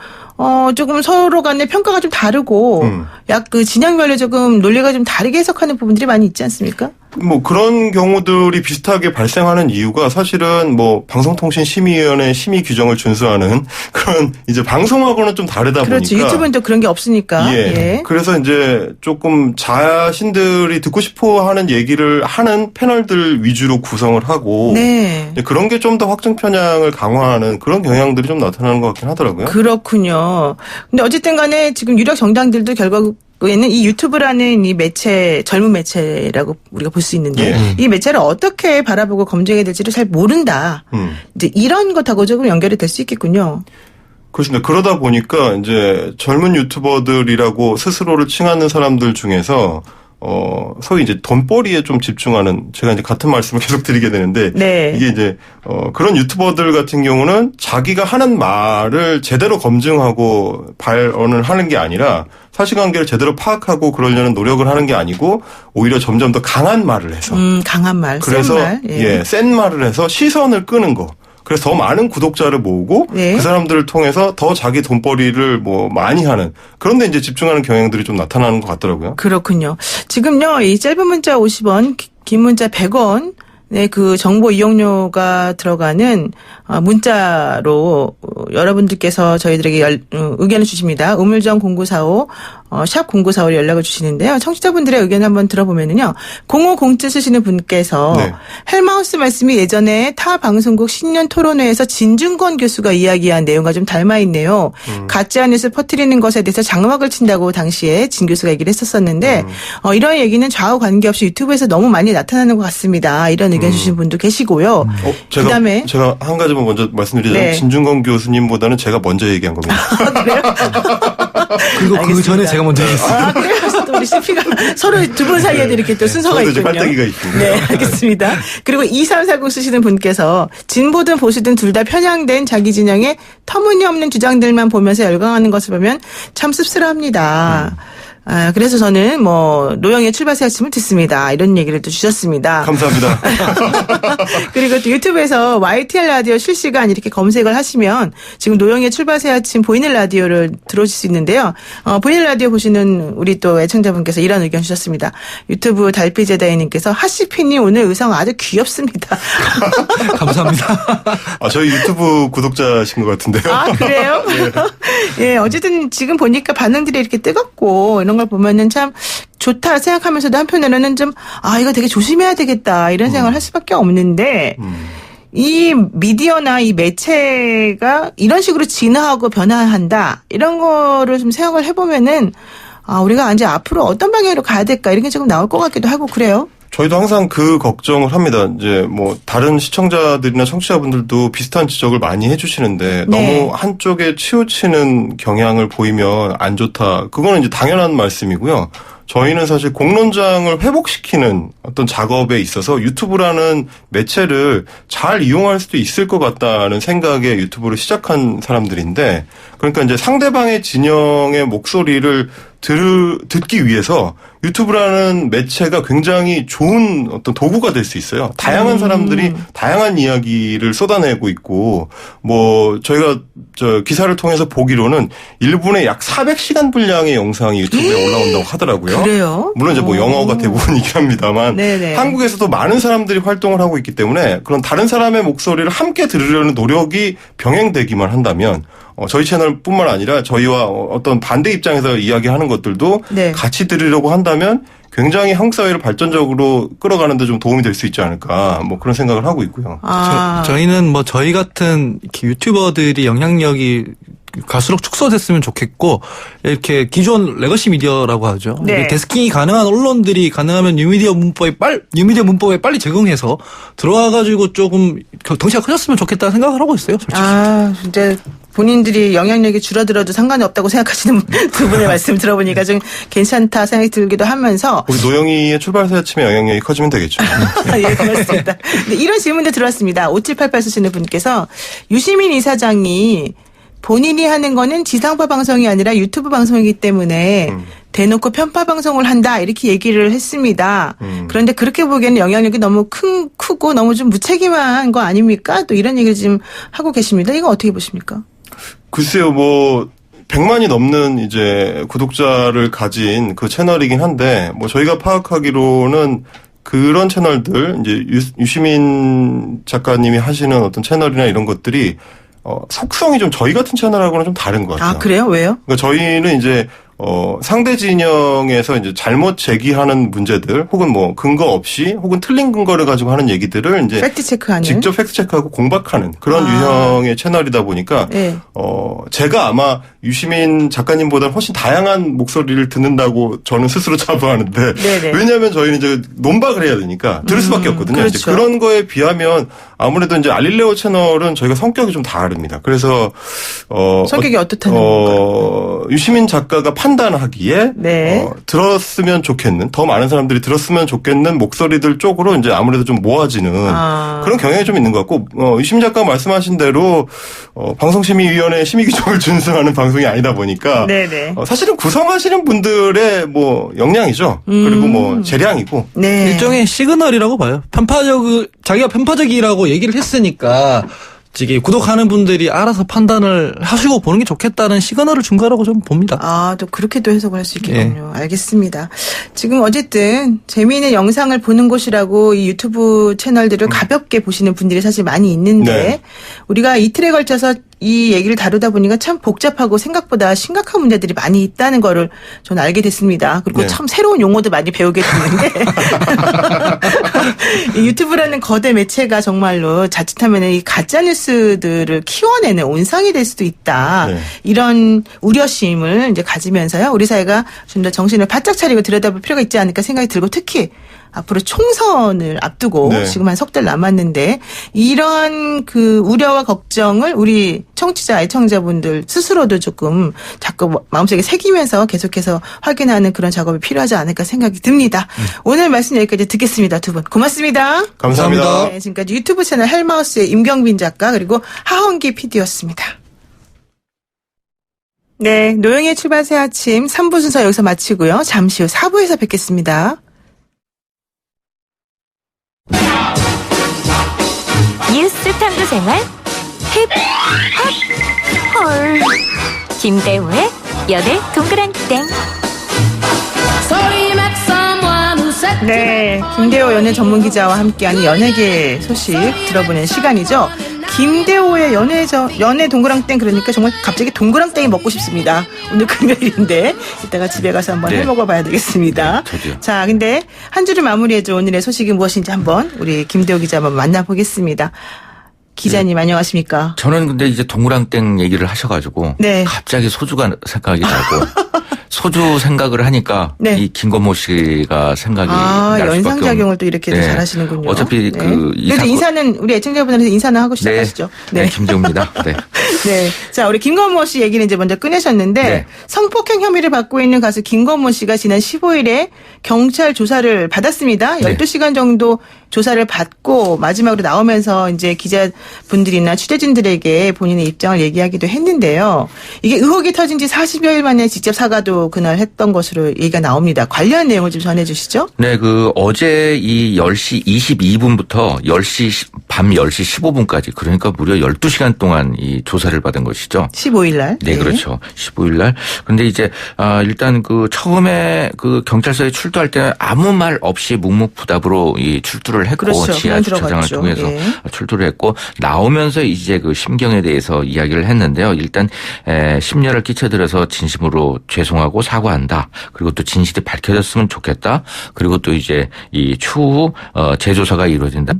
조금 서로 간의 평가가 좀 다르고 약 그 진영별로 조금 논리가 좀 다르게 해석하는 부분들이 많이 있지 않습니까? 뭐 그런 경우들이 비슷하게 발생하는 이유가 사실은 뭐 방송통신심의위원회 심의 규정을 준수하는 그런 이제 방송하고는 좀 다르다 그렇지. 보니까 유튜브는 또 그런 게 없으니까. 예. 그래서 이제 조금 자신들이 듣고 싶어 하는 얘기를 하는 패널들 위주로 구성을 하고 네. 그런 게 좀 더 확증 편향을 강화하는 그런 경향들이 좀 나타나는 것 같긴 하더라고요. 그렇군요. 근데 어쨌든 간에 지금 유력 정당들도 결국에는 이 유튜브라는 이 매체, 젊은 매체라고 우리가 볼 수 있는데 이 매체를 어떻게 바라보고 검증해야 될지를 잘 모른다. 이제 이런 것하고 조금 연결이 될 수 있겠군요. 그렇습니다. 그러다 보니까 이제 젊은 유튜버들이라고 스스로를 칭하는 사람들 중에서 소위 이제 돈벌이에 좀 집중하는, 제가 이제 같은 말씀을 계속 드리게 되는데, 네. 이게 이제, 그런 유튜버들 같은 경우는 자기가 하는 말을 제대로 검증하고 발언을 하는 게 아니라 사실관계를 제대로 파악하고 그러려는 노력을 하는 게 아니고 오히려 점점 더 강한 말을 해서. 강한 말, 그래서, 센 말. 예, 센 말을 해서 시선을 끄는 거. 그래서 더 많은 구독자를 모으고 네. 그 사람들을 통해서 더 자기 돈벌이를 뭐 많이 하는, 그런데 이제 집중하는 경향들이 좀 나타나는 것 같더라고요. 그렇군요. 지금요, 이 짧은 문자 50원, 긴 문자 100원, 네, 그 정보 이용료가 들어가는 문자로 여러분들께서 저희들에게 의견을 주십니다. 우물정 0945, 샵 0945로 연락을 주시는데요. 청취자분들의 의견 한번 들어보면은요. 0507 쓰시는 분께서 네. 헬마우스 말씀이 예전에 타 방송국 신년 토론회에서 진중권 교수가 이야기한 내용과 좀 닮아 있네요. 가짜 뉴스 퍼뜨리는 것에 대해서 장막을 친다고 당시에 진 교수가 얘기를 했었었는데 이런 얘기는 좌우 관계없이 유튜브에서 너무 많이 나타나는 것 같습니다. 이런 의견 주신 분도 계시고요. 제가 한 가지만 먼저 말씀드리자면 네. 진중권 교수님보다는 제가 먼저 얘기한 겁니다. 그리고 그 알겠습니다. 전에 제가 먼저 했어요. 그래요? 또 우리 CP가 서로 두 분 사이에도 이렇게 또 순서가 저도 이제 있군요. 빨대기가 있습니다. 네, 알겠습니다. 그리고 2340 쓰시는 분께서 진보든 보수든 둘 다 편향된 자기 진영의 터무니없는 주장들만 보면서 열광하는 것을 보면 참 씁쓸합니다. 그래서 저는 노영의 출발새 아침을 듣습니다. 이런 얘기를 또 주셨습니다. 감사합니다. 그리고 또 유튜브에서 YTR 라디오 실시간 이렇게 검색을 하시면 지금 노영의 출발새 아침 보이는 라디오를 들어오실 수 있는데요. 보이는 라디오 보시는 우리 또 애청자분께서 이런 의견 주셨습니다. 유튜브 달빛제다이님께서 하시피님 오늘 의상 아주 귀엽습니다. 감사합니다. 저희 유튜브 구독자신 것 같은데요. 아, 그래요? 예, 어쨌든 지금 보니까 반응들이 이렇게 뜨겁고 이런 걸 보면은 참 좋다 생각하면서도 한편으로는 좀, 이거 되게 조심해야 되겠다 이런 생각을 할 수밖에 없는데, 이 미디어나 이 매체가 이런 식으로 진화하고 변화한다 이런 거를 좀 생각을 해보면은, 우리가 이제 앞으로 어떤 방향으로 가야 될까 이런 게 조금 나올 것 같기도 하고 그래요. 저희도 항상 그 걱정을 합니다. 이제 다른 시청자들이나 청취자분들도 비슷한 지적을 많이 해주시는데 네. 너무 한쪽에 치우치는 경향을 보이면 안 좋다. 그거는 이제 당연한 말씀이고요. 저희는 사실 공론장을 회복시키는 어떤 작업에 있어서 유튜브라는 매체를 잘 이용할 수도 있을 것 같다는 생각에 유튜브를 시작한 사람들인데, 그러니까 이제 상대방의 진영의 목소리를 듣기 위해서 유튜브라는 매체가 굉장히 좋은 어떤 도구가 될 수 있어요. 다양한 사람들이 다양한 이야기를 쏟아내고 있고, 저희가 기사를 통해서 보기로는 1분에 약 400시간 분량의 영상이 유튜브에 올라온다고 하더라고요. 그래요? 물론 이제 영어가 대부분이긴 합니다만, 네네. 한국에서도 많은 사람들이 활동을 하고 있기 때문에 그런 다른 사람의 목소리를 함께 들으려는 노력이 병행되기만 한다면, 저희 채널뿐만 아니라 저희와 어떤 반대 입장에서 이야기하는 것들도 네. 같이 들으려고 한다면 굉장히 한국 사회를 발전적으로 끌어가는 데 좀 도움이 될 수 있지 않을까, 그런 생각을 하고 있고요. 저희는 저희 같은 이렇게 유튜버들이 영향력이 갈수록 축소됐으면 좋겠고, 이렇게 기존 레거시 미디어라고 하죠. 네. 데스킹이 가능한 언론들이 가능하면 뉴미디어 문법에 빨리 적응해서 들어와가지고 조금 덩치가 커졌으면 좋겠다는 생각을 하고 있어요. 솔직히. 진짜 본인들이 영향력이 줄어들어도 상관이 없다고 생각하시는 두 분의 말씀 들어보니까 좀 괜찮다 생각이 들기도 하면서. 우리 노영이의 출발새 아침에 영향력이 커지면 되겠죠. 예, 고맙습니다. 근데 이런 질문도 들어왔습니다. 5788 쓰시는 분께서 유시민 이사장이 본인이 하는 거는 지상파 방송이 아니라 유튜브 방송이기 때문에 대놓고 편파 방송을 한다 이렇게 얘기를 했습니다. 그런데 그렇게 보기에는 영향력이 너무 크고 너무 좀 무책임한 거 아닙니까? 또 이런 얘기를 지금 하고 계십니다. 이거 어떻게 보십니까? 글쎄요, 100만이 넘는 이제 구독자를 가진 그 채널이긴 한데, 저희가 파악하기로는 그런 채널들, 이제 유시민 작가님이 하시는 어떤 채널이나 이런 것들이 속성이 좀 저희 같은 채널하고는 좀 다른 것 같아요. 그래요? 왜요? 그러니까 저희는 이제 상대 진영에서 이제 잘못 제기하는 문제들, 혹은 근거 없이, 혹은 틀린 근거를 가지고 하는 얘기들을 이제 팩트 체크하는, 직접 팩트 체크하고 공박하는 그런 유형의 채널이다 보니까, 네. 제가 아마 유시민 작가님보다 훨씬 다양한 목소리를 듣는다고 저는 스스로 자부하는데, 네네. 왜냐하면 저희는 이제 논박을 해야 되니까 들을 수밖에 없거든요. 그렇죠. 이제 그런 거에 비하면 아무래도 이제 알릴레오 채널은 저희가 성격이 좀 다릅니다. 그래서 성격이 어떻다는 건가요? 유시민 작가가 판단하기에 네. 들었으면 좋겠는, 더 많은 사람들이 들었으면 좋겠는 목소리들 쪽으로 이제 아무래도 좀 모아지는 그런 경향이 좀 있는 것 같고, 이심 작가 말씀하신 대로 방송심의위원회 심의 규정을 준수하는 방송이 아니다 보니까 네네. 사실은 구성하시는 분들의 뭐 역량이죠. 그리고 뭐 재량이고. 네. 일종의 시그널이라고 봐요. 자기가 편파적이라고 얘기를 했으니까 이게 구독하는 분들이 알아서 판단을 하시고 보는 게 좋겠다는 시그널을 준 거라고 좀 봅니다. 아, 또 그렇게도 해석을 할 수 있겠군요. 알겠습니다. 지금 어쨌든 재미있는 영상을 보는 곳이라고 이 유튜브 채널들을 가볍게 보시는 분들이 사실 많이 있는데 네. 우리가 이틀에 걸쳐서 이 얘기를 다루다 보니까 참 복잡하고 생각보다 심각한 문제들이 많이 있다는 거를 저는 알게 됐습니다. 그리고 네. 참 새로운 용어도 많이 배우게 됐는데 이 유튜브라는 거대 매체가 정말로 자칫하면 이 가짜뉴스들을 키워내는 온상이 될 수도 있다. 네. 이런 우려심을 이제 가지면서요. 우리 사회가 좀 더 정신을 바짝 차리고 들여다볼 필요가 있지 않을까 생각이 들고 특히 앞으로 총선을 앞두고 네. 지금 한 석 달 남았는데 이런 그 우려와 걱정을 우리 청취자, 애청자분들 스스로도 조금 자꾸 마음속에 새기면서 계속해서 확인하는 그런 작업이 필요하지 않을까 생각이 듭니다. 오늘 말씀 여기까지 듣겠습니다. 두 분 고맙습니다. 감사합니다. 네, 지금까지 유튜브 채널 헬마우스의 임경빈 작가 그리고 하헌기 PD였습니다. 네, 노영의 출발 새 아침 3부 순서 여기서 마치고요. 잠시 후 4부에서 뵙겠습니다. 뉴스 탐구 생활 힙, 핫, 헐. 김대호의 연애 동그랑땡. 네, 김대호 연애 전문 기자와 함께하는 연예계 소식 들어보는 시간이죠. 김대호의 연애 동그랑땡 그러니까 정말 갑자기 동그랑땡이 먹고 싶습니다. 오늘 금요일인데 이따가 집에 가서 한번 해먹어봐야 되겠습니다. 저도요. 자, 근데 한 주를 마무리해줘 오늘의 소식이 무엇인지 한번 우리 김대호 기자 한번 만나보겠습니다. 기자님 안녕하십니까? 저는 근데 이제 동그랑땡 얘기를 하셔가지고 네. 갑자기 소주가 생각이 나고 소주 생각을 하니까 네. 이 김건모 씨가 생각이 날 수밖에 연상작용을 또 이렇게 네. 잘하시는군요. 어차피 네. 그 이 그래도 사건 인사는 우리 애청자분들한테 인사는 하고 시작하시죠. 네, 김정입니다. 네. 네. 자, 우리 김건모 씨 얘기는 이제 먼저 꺼내셨는데 네. 성폭행 혐의를 받고 있는 가수 김건모 씨가 지난 15일에 경찰 조사를 받았습니다. 네. 12시간 정도 조사를 받고 마지막으로 나오면서 이제 기자분들이나 취재진들에게 본인의 입장을 얘기하기도 했는데요. 이게 의혹이 터진 지 40여일 만에 직접 사과도 그날 했던 것으로 얘기가 나옵니다. 관련 내용을 좀 전해 주시죠. 네, 어제 이 10시 22분부터 밤 10시 15분까지 그러니까 무려 12시간 동안 이 조사를 받은 것이죠. 15일 날. 네, 그렇죠. 15일 날. 근데 이제, 일단 처음에 경찰서에 출두할 때는 아무 말 없이 묵묵부답으로 이 출두를 했고, 그렇죠. 지하 주차장을 들어갔죠. 통해서 예. 출두를 했고, 나오면서 이제 심경에 대해서 이야기를 했는데요. 일단, 심려를 끼쳐드려서 진심으로 죄송하고 사과한다. 그리고 또 진실이 밝혀졌으면 좋겠다. 그리고 또 이제 이 추후, 재조사가 이루어진다.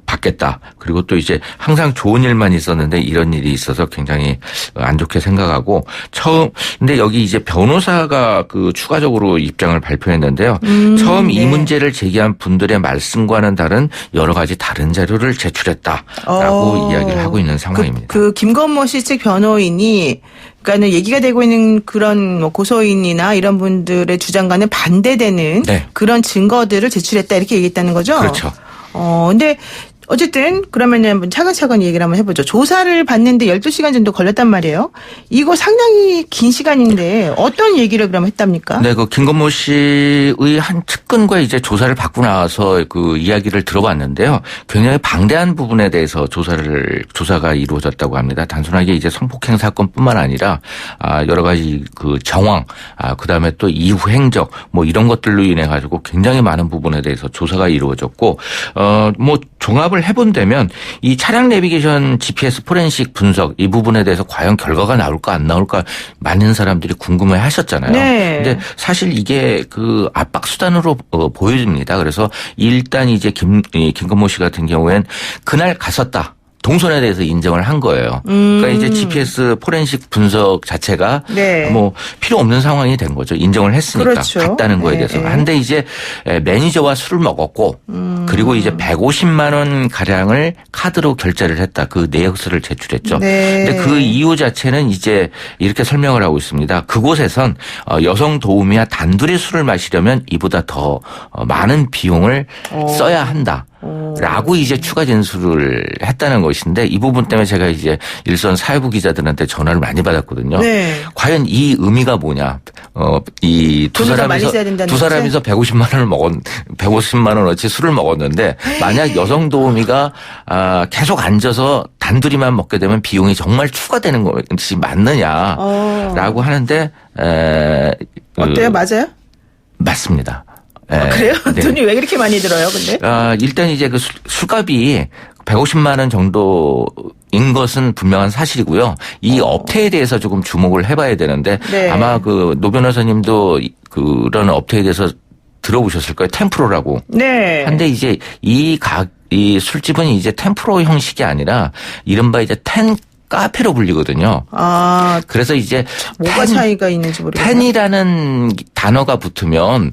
받겠다. 그리고 또 이제 항상 좋은 일만 있었는데 이런 일이 있어서 굉장히 안 좋게 생각하고 근데 여기 이제 변호사가 추가적으로 입장을 발표했는데요. 처음 이 네. 문제를 제기한 분들의 말씀과는 다른 여러 가지 다른 자료를 제출했다라고 이야기를 하고 있는 상황입니다. 그 김건모 씨 측 변호인이 그러니까는 얘기가 되고 있는 그런 뭐 고소인이나 이런 분들의 주장과는 반대되는 네. 그런 증거들을 제출했다 이렇게 얘기했다는 거죠. 그렇죠. 근데 어쨌든 그러면은 한번 차근차근 얘기를 한번 해보죠. 조사를 받는데 12시간 정도 걸렸단 말이에요. 이거 상당히 긴 시간인데 어떤 얘기를 그럼 했답니까? 네, 김건모 씨의 한 측근과 이제 조사를 받고 나서 이야기를 들어봤는데요. 굉장히 방대한 부분에 대해서 조사가 이루어졌다고 합니다. 단순하게 이제 성폭행 사건뿐만 아니라 여러 가지 정황, 그다음에 또 이후 행적 뭐 이런 것들로 인해 가지고 굉장히 많은 부분에 대해서 조사가 이루어졌고 뭐 종합을 해본다면 이 차량 내비게이션 GPS 포렌식 분석 이 부분에 대해서 과연 결과가 나올까 안 나올까 많은 사람들이 궁금해 하셨잖아요. 네. 근데 사실 이게 압박 수단으로 보여집니다. 그래서 일단 이제 김건모 씨 같은 경우엔 그날 갔었다. 동선에 대해서 인정을 한 거예요. 그러니까 이제 GPS 포렌식 분석 자체가 네. 뭐 필요 없는 상황이 된 거죠. 인정을 했으니까 그렇죠. 갔다는 거에 네, 대해서. 네. 한데 이제 매니저와 술을 먹었고 그리고 이제 150만 원 가량을 카드로 결제를 했다. 그 내역서를 제출했죠. 네. 근데 그 이유 자체는 이제 이렇게 설명을 하고 있습니다. 그곳에선 여성 도우미와 단둘이 술을 마시려면 이보다 더 많은 비용을 써야 한다. 라고 이제 추가 진술을 했다는 것인데 이 부분 때문에 제가 이제 일선 사회부 기자들한테 전화를 많이 받았거든요. 네. 과연 이 의미가 뭐냐? 이 두 돈을 더 많이 사람이서 써야 된다는 두 사람이서 150만 원어치 술을 먹었는데 만약 여성 도우미가 계속 앉아서 단둘이만 먹게 되면 비용이 정말 추가되는 것이 맞느냐라고 하는데 어때요? 맞아요? 맞습니다. 그래요? 네. 돈이 왜 그렇게 많이 들어요, 근데? 일단 이제 그 술값이 150만 원 정도인 것은 분명한 사실이고요. 이 업태에 대해서 조금 주목을 해봐야 되는데 네. 아마 그 노 변호사님도 그런 업태에 대해서 들어보셨을 거예요. 템프로라고. 네. 한데 이제 이 술집은 이제 템프로 형식이 아니라 이른바 이제 카페로 불리거든요. 그래서 이제 뭐가 차이가 있는지 모르겠어요. 텐이라는 단어가 붙으면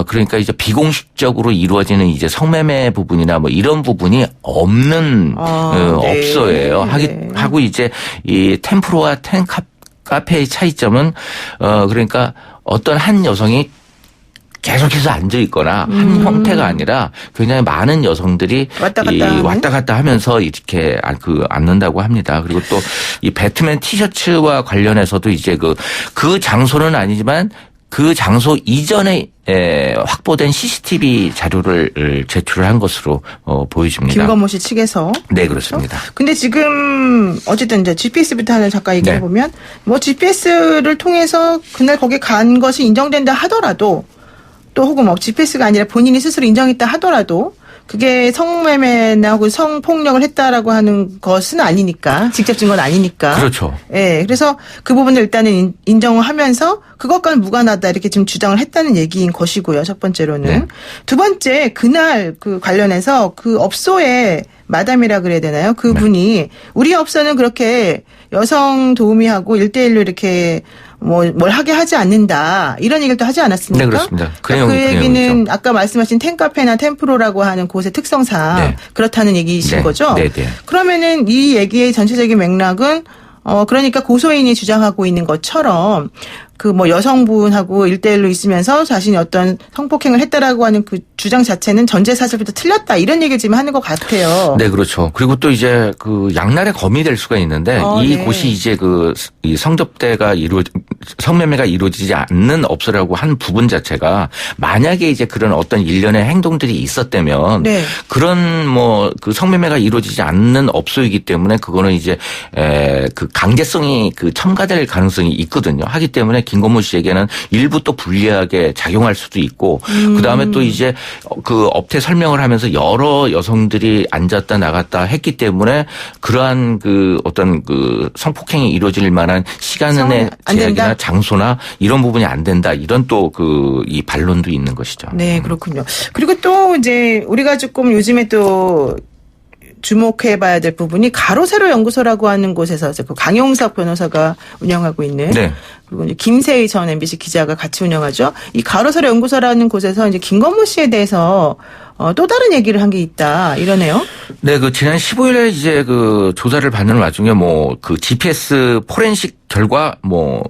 그러니까 이제 비공식적으로 이루어지는 이제 성매매 부분이나 뭐 이런 부분이 없는 네. 업소예요. 네. 하고 이제 이 템프로와 카페의 차이점은 그러니까 어떤 한 여성이 계속해서 앉아 있거나 한 형태가 아니라 굉장히 많은 여성들이 왔다 갔다 하면서 이렇게 앉는다고 합니다. 그리고 또 이 배트맨 티셔츠와 관련해서도 이제 그 장소는 아니지만 그 장소 이전에 확보된 CCTV 자료를 제출한 것으로 보여집니다. 김건모 씨 측에서. 네, 그렇습니다. 근데 지금 어쨌든 이제 GPS부터 하나 잠깐 얘기해 보면 뭐 GPS를 통해서 그날 거기 간 것이 인정된다 하더라도 또 혹은 뭐 GPS가 아니라 본인이 스스로 인정했다 하더라도 그게 성매매나 혹은 성폭력을 했다라고 하는 것은 아니니까 직접 증거는 아니니까. 그렇죠. 예, 그래서 그 부분을 일단은 인정을 하면서 그것과는 무관하다 이렇게 지금 주장을 했다는 얘기인 것이고요. 첫 번째로는. 네. 두 번째 그날 그 관련해서 그 업소의 마담이라 그래야 되나요? 그분이 우리 업소는 그렇게 여성 도우미하고 1대1로 이렇게 뭘 하게 하지 않는다. 이런 얘기를 또 하지 않았습니까? 네, 그렇습니다. 그 얘기는 아까 말씀하신 텐카페나 템프로라고 하는 곳의 특성상 그렇다는 얘기이신 거죠? 네. 그러면은 이 얘기의 전체적인 맥락은 그러니까 고소인이 주장하고 있는 것처럼 그 뭐 여성분하고 1대1로 있으면서 자신이 어떤 성폭행을 했다라고 하는 그 주장 자체는 전제 사실부터 틀렸다 이런 얘기를 지금 하는 것 같아요. 네, 그렇죠. 그리고 또 이제 그 양날의 검이 될 수가 있는데 이 곳이 이제 이 성접대가 성매매가 이루어지지 않는 업소라고 한 부분 자체가 만약에 이제 그런 어떤 일련의 행동들이 있었다면 그런 뭐 그 성매매가 이루어지지 않는 업소이기 때문에 그거는 이제 그 강제성이 첨가될 가능성이 있거든요. 하기 때문에 김건모 씨에게는 일부 또 불리하게 작용할 수도 있고 그다음에 또 이제 그 업태 설명을 하면서 여러 여성들이 앉았다 나갔다 했기 때문에 그러한 그 어떤 그 성폭행이 이루어질 만한 시간의 제약이나 장소나 이런 부분이 안 된다. 이런 또 이 반론도 있는 것이죠. 네, 그렇군요. 그리고 또 이제 우리가 조금 요즘에 또 주목해봐야 될 부분이 가로세로 연구소라고 하는 곳에서 그 강용석 변호사가 운영하고 있는 그리고 이제 김세희 전 MBC 기자가 같이 운영하죠. 이 가로세로 연구소라는 곳에서 이제 김건모 씨에 대해서 또 다른 얘기를 한 게 있다 이러네요. 네, 그 지난 15일에 이제 그 조사를 받는 와중에 뭐 그 GPS 포렌식 결과 뭐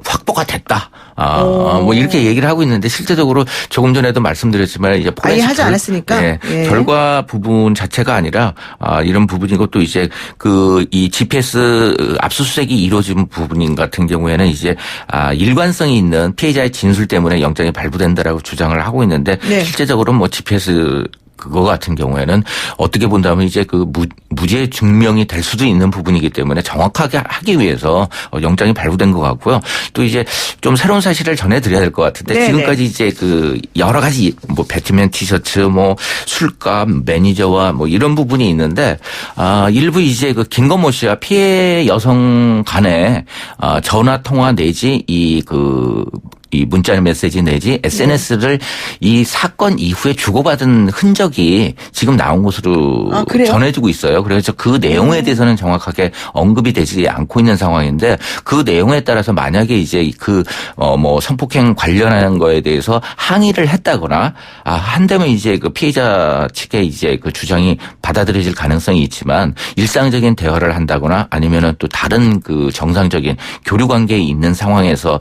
확보가 됐다. 뭐 이렇게 얘기를 하고 있는데 실제적으로 조금 전에도 말씀드렸지만 이제 포렌식 아예 하지 않았으니까 결과 부분 자체가 아니라 이런 부분이고 또 이제 이 GPS 압수수색이 이루어진 부분 같은 경우에는 이제 일관성이 있는 피해자의 진술 때문에 영장이 발부된다라고 주장을 하고 있는데 실제적으로 뭐 GPS 그거 같은 경우에는 어떻게 본다면 이제 그 무죄 증명이 될 수도 있는 부분이기 때문에 정확하게 하기 위해서 영장이 발부된 것 같고요. 또 이제 좀 새로운 사실을 전해드려야 될 것 같은데 지금까지 이제 그 여러 가지 뭐 배트맨 티셔츠 뭐 술값 매니저와 뭐 이런 부분이 있는데 일부 이제 그 김건모 씨와 피해 여성 간의 전화 통화 내지 이 이 문자 메시지 내지 SNS를 이 사건 이후에 주고받은 흔적이 지금 나온 것으로 전해지고 있어요. 그래서 그 내용에 대해서는 정확하게 언급이 되지 않고 있는 상황인데 그 내용에 따라서 만약에 이제 그 뭐 성폭행 관련한 거에 대해서 항의를 했다거나 한다면 이제 그 피해자 측의 이제 그 주장이 받아들여질 가능성이 있지만 일상적인 대화를 한다거나 아니면은 또 다른 그 정상적인 교류 관계에 있는 상황에서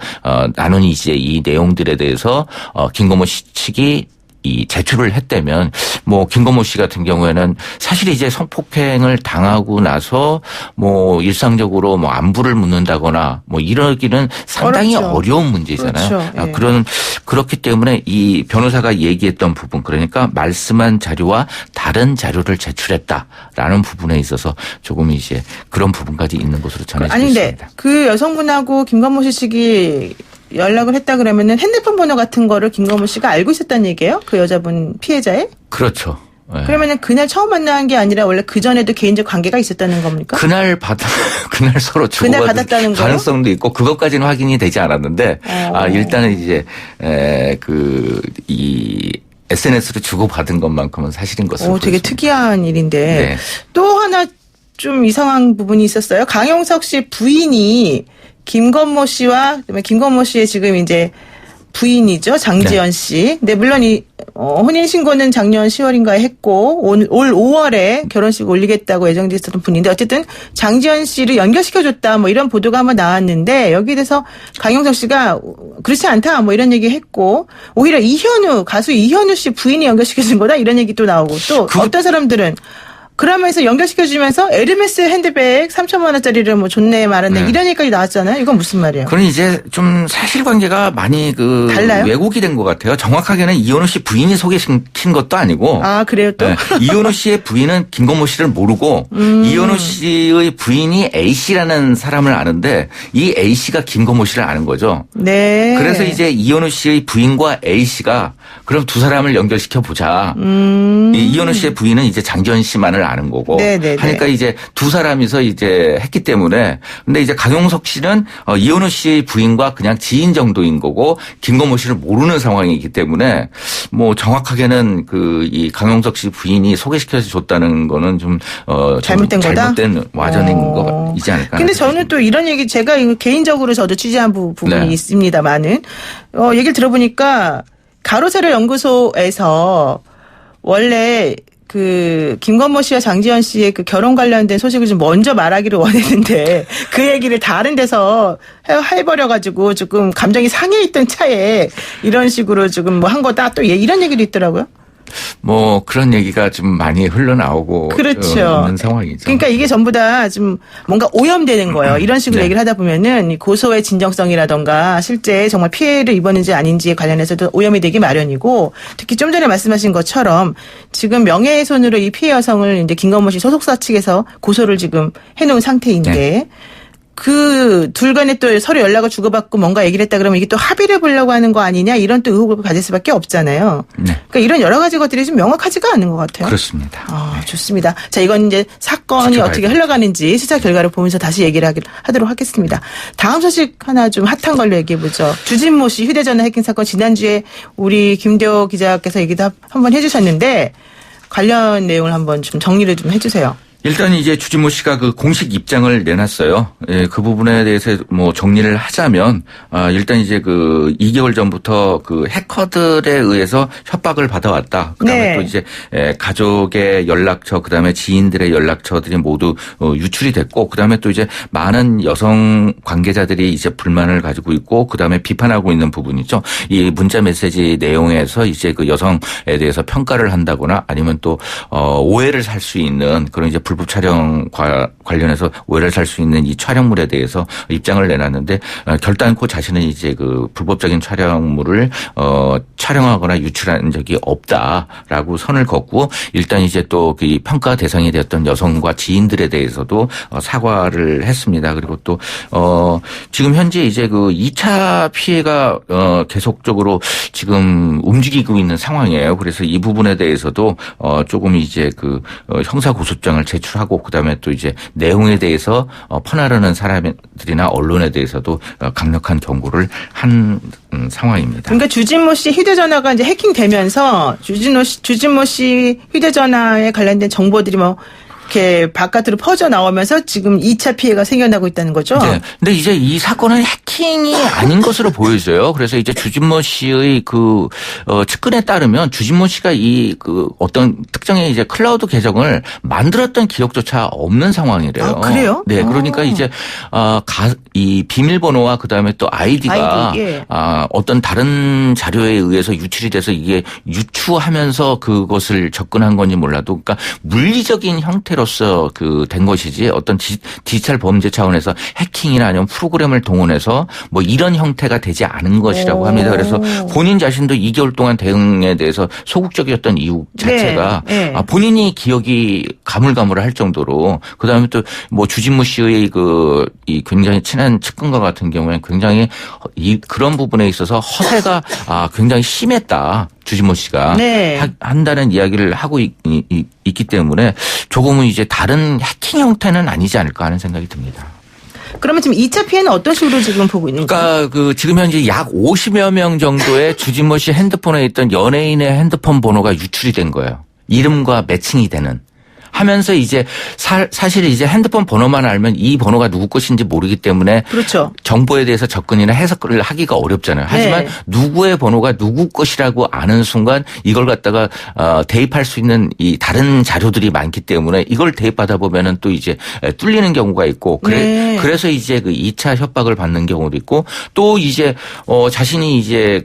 나눈 이제 이 내용들에 대해서 김건모 씨 측이 이 제출을 했다면 뭐 김건모 씨 같은 경우에는 사실 이제 성폭행을 당하고 나서 뭐 일상적으로 뭐 안부를 묻는다거나 뭐 이러기는 상당히 어려운 문제잖아요. 그렇죠. 그렇기 때문에 이 변호사가 얘기했던 부분 그러니까 말씀한 자료와 다른 자료를 제출했다라는 부분에 있어서 조금 이제 그런 부분까지 있는 것으로 전해지고 있습니다. 아닌데 그 여성분하고 김건모 씨 측이 연락을 했다 그러면은 핸드폰 번호 같은 거를 김건모 씨가 알고 있었다는 얘기예요? 그 여자분 피해자의? 그렇죠. 네. 그러면은 그날 처음 만난 게 아니라 원래 그 전에도 개인적 관계가 있었다는 겁니까? 그날 서로 주고받은 가능성도 있고 그것까지는 확인이 되지 않았는데 일단은 이제 이 SNS로 주고받은 것만큼은 사실인 것으로 되게 보여집니다. 특이한 일인데 네. 또 하나 좀 이상한 부분이 있었어요. 강용석 씨 부인이 김건모 씨와 그다음에 김건모 씨의 지금 이제 부인이죠. 장지연 씨. 근데 물론 이 혼인 신고는 작년 10월인가에 했고 올 5월에 결혼식 올리겠다고 예정돼 있었던 분인데 어쨌든 장지연 씨를 연결시켜 줬다 뭐 이런 보도가 한번 나왔는데 여기에 대해서 강용석 씨가 그렇지 않다 뭐 이런 얘기 했고 오히려 가수 이현우 씨 부인이 연결시켜 준 거다 이런 얘기 또 나오고 또 어떤 사람들은 그러면서 연결시켜주면서 에르메스 핸드백 3천만 원짜리를 뭐 좋네 말았네 이런 얘기까지 나왔잖아요. 이건 무슨 말이에요? 그건 이제 좀 사실관계가 많이 달라요? 왜곡이 된 것 같아요. 정확하게는 이현우 씨 부인이 소개시킨 것도 아니고. 그래요 또? 네. 이현우 씨의 부인은 김건모 씨를 모르고 이현우 씨의 부인이 A 씨라는 사람을 아는데 이 A 씨가 김건모 씨를 아는 거죠. 네. 그래서 이제 이현우 씨의 부인과 A 씨가 그럼 두 사람을 연결시켜 보자. 이현우 씨의 부인은 이제 장지연 씨만을 아는 거고 네네네. 하니까 이제 두 사람이서 이제 했기 때문에 근데 이제 강용석 씨는 이현우 씨 부인과 그냥 지인 정도인 거고 김건모 씨를 모르는 상황이기 때문에 뭐 정확하게는 이 강용석 씨 부인이 소개시켜서 줬다는 거는 좀 잘못된 와전인 거이지 않을까. 근데 저는 또 이런 얘기 제가 개인적으로 저도 취재한 부분이 있습니다만은 얘기를 들어보니까 가로세로 연구소에서 원래 그 김건모 씨와 장지연 씨의 그 결혼 관련된 소식을 좀 먼저 말하기를 원했는데 그 얘기를 다른 데서 해버려가지고 조금 감정이 상해 있던 차에 이런 식으로 지금 뭐 한 거다 또 이런 얘기도 있더라고요. 뭐 그런 얘기가 좀 많이 흘러나오고 그렇죠. 있는 상황이죠. 그러니까 이게 전부 다 좀 뭔가 오염되는 거예요. 이런 식으로 얘기를 하다 보면은 이 고소의 진정성이라던가 실제 정말 피해를 입었는지 아닌지에 관련해서도 오염이 되기 마련이고 특히 좀 전에 말씀하신 것처럼 지금 명예훼손으로 이 피해 여성을 이제 김건모 씨 소속사 측에서 고소를 지금 해놓은 상태인데 그 둘 간에 또 서로 연락을 주고받고 뭔가 얘기를 했다 그러면 이게 또 합의를 보려고 하는 거 아니냐 이런 또 의혹을 가질 수밖에 없잖아요. 그러니까 이런 여러 가지 것들이 좀 명확하지가 않은 것 같아요. 그렇습니다. 좋습니다. 자, 이건 이제 사건이 어떻게 흘러가는지 수사 결과를 보면서 다시 얘기를 하도록 하겠습니다. 다음 소식 하나 좀 핫한 걸로 얘기해보죠. 주진모 씨 휴대전화 해킹 사건 지난주에 우리 김대호 기자께서 얘기도 한번 해주셨는데 관련 내용을 한번 좀 정리를 좀 해주세요. 일단 이제 주진모 씨가 그 공식 입장을 내놨어요. 예, 그 부분에 대해서 뭐 정리를 하자면, 일단 이제 그 2개월 전부터 그 해커들에 의해서 협박을 받아왔다. 그 다음에 또 이제 가족의 연락처, 그 다음에 지인들의 연락처들이 모두 유출이 됐고, 그 다음에 또 이제 많은 여성 관계자들이 이제 불만을 가지고 있고, 그 다음에 비판하고 있는 부분이죠. 이 문자 메시지 내용에서 이제 그 여성에 대해서 평가를 한다거나 아니면 또, 오해를 살 수 있는 그런 이제 불법 촬영과 관련해서 오해를 살 수 있는 이 촬영물에 대해서 입장을 내놨는데 결단코 자신은 이제 그 불법적인 촬영물을 촬영하거나 유출한 적이 없다라고 선을 긋고 일단 이제 또 그 평가 대상이 되었던 여성과 지인들에 대해서도 사과를 했습니다. 그리고 또 지금 현재 이제 그 2차 피해가 계속적으로 지금 움직이고 있는 상황이에요. 그래서 이 부분에 대해서도 조금 이제 그 형사 고소장을 제출 제출하고 그다음에 또 이제 내용에 대해서 퍼나르는 사람들이나 언론에 대해서도 강력한 경고를 한 상황입니다. 그러니까 주진모 씨 휴대전화가 이제 해킹되면서 주진모 씨 휴대전화에 관련된 정보들이 뭐 이렇게 바깥으로 퍼져 나오면서 지금 2차 피해가 생겨나고 있다는 거죠. 네. 근데 이제 이 사건은 해킹이 아닌 것으로 보여져요. 그래서 이제 주진모 씨의 측근에 따르면 주진모 씨가 어떤 특정의 이제 클라우드 계정을 만들었던 기억조차 없는 상황이래요. 아, 그래요? 네. 그러니까 이제 이 비밀번호와 그다음에 또 아이디가 예. 어떤 다른 자료에 의해서 유출이 돼서 이게 유추하면서 그것을 접근한 건지 몰라도 그러니까 물리적인 형태로서 된 것이지 어떤 디지털 범죄 차원에서 해킹이나 아니면 프로그램을 동원해서 뭐 이런 형태가 되지 않은 것이라고 합니다. 그래서 본인 자신도 2개월 동안 대응에 대해서 소극적이었던 이유 자체가 네. 본인이 기억이 가물가물할 정도로 그다음에 또 뭐 주진모 씨의 이 굉장히 친한 측근과 같은 경우에는 굉장히 그런 부분에 있어서 허세가 굉장히 심했다. 주진모 씨가 네. 한다는 이야기를 하고 있기 때문에 조금은 이제 다른 해킹 형태는 아니지 않을까 하는 생각이 듭니다. 그러면 지금 2차 피해는 어떤 식으로 지금 보고 있는 거예요? 그러니까 지금 현재 약 50여 명 정도의 주진모 씨 핸드폰에 있던 연예인의 핸드폰 번호가 유출이 된 거예요. 이름과 매칭이 되는. 하면서 이제 사실 이제 핸드폰 번호만 알면 이 번호가 누구 것인지 모르기 때문에 그렇죠. 정보에 대해서 접근이나 해석을 하기가 어렵잖아요. 하지만 네. 누구의 번호가 누구 것이라고 아는 순간 이걸 갖다가 대입할 수 있는 이 다른 자료들이 많기 때문에 이걸 대입하다 보면은 또 이제 뚫리는 경우가 있고 네. 그래서 이제 2차 협박을 받는 경우도 있고 또 이제 자신이 이제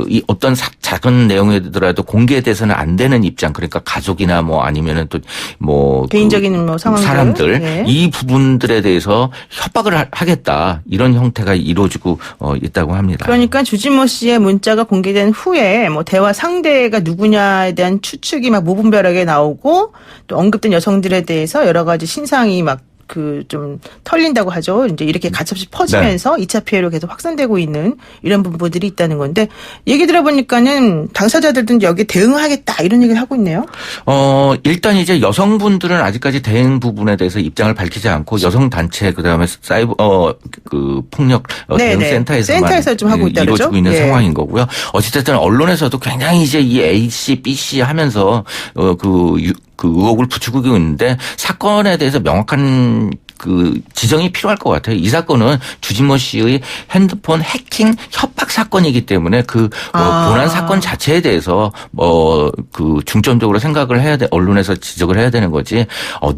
이 어떤 작은 내용이더라도 공개돼서는 안 되는 입장 그러니까 가족이나 뭐 아니면은 또 뭐 개인적인 뭐 상황들 사람들 네. 이 부분들에 대해서 협박을 하겠다 이런 형태가 이루어지고 있다고 합니다. 그러니까 주진모 씨의 문자가 공개된 후에 뭐 대화 상대가 누구냐에 대한 추측이 막 무분별하게 나오고 또 언급된 여성들에 대해서 여러 가지 신상이 막 좀 털린다고 하죠. 이제 이렇게 가차없이 퍼지면서 2차 피해로 계속 확산되고 있는 이런 부분들이 있다는 건데 얘기 들어보니까는 당사자들도 여기에 대응하겠다 이런 얘기를 하고 있네요. 일단 이제 여성분들은 아직까지 대응 부분에 대해서 입장을 밝히지 않고 여성 단체 그다음에 사이버 폭력 대응 센터에서 좀 하고 있다 이루어지고 그러죠? 있는 네. 상황인 거고요. 어쨌든 언론에서도 굉장히 이제 이 A 씨, B 씨 하면서 의혹을 부추기고 있는데 사건에 대해서 명확한 지정이 필요할 것 같아요. 이 사건은 주진모 씨의 핸드폰 해킹 협박 사건이기 때문에 본안 사건 자체에 대해서 중점적으로 생각을 해야 돼. 언론에서 지적을 해야 되는 거지.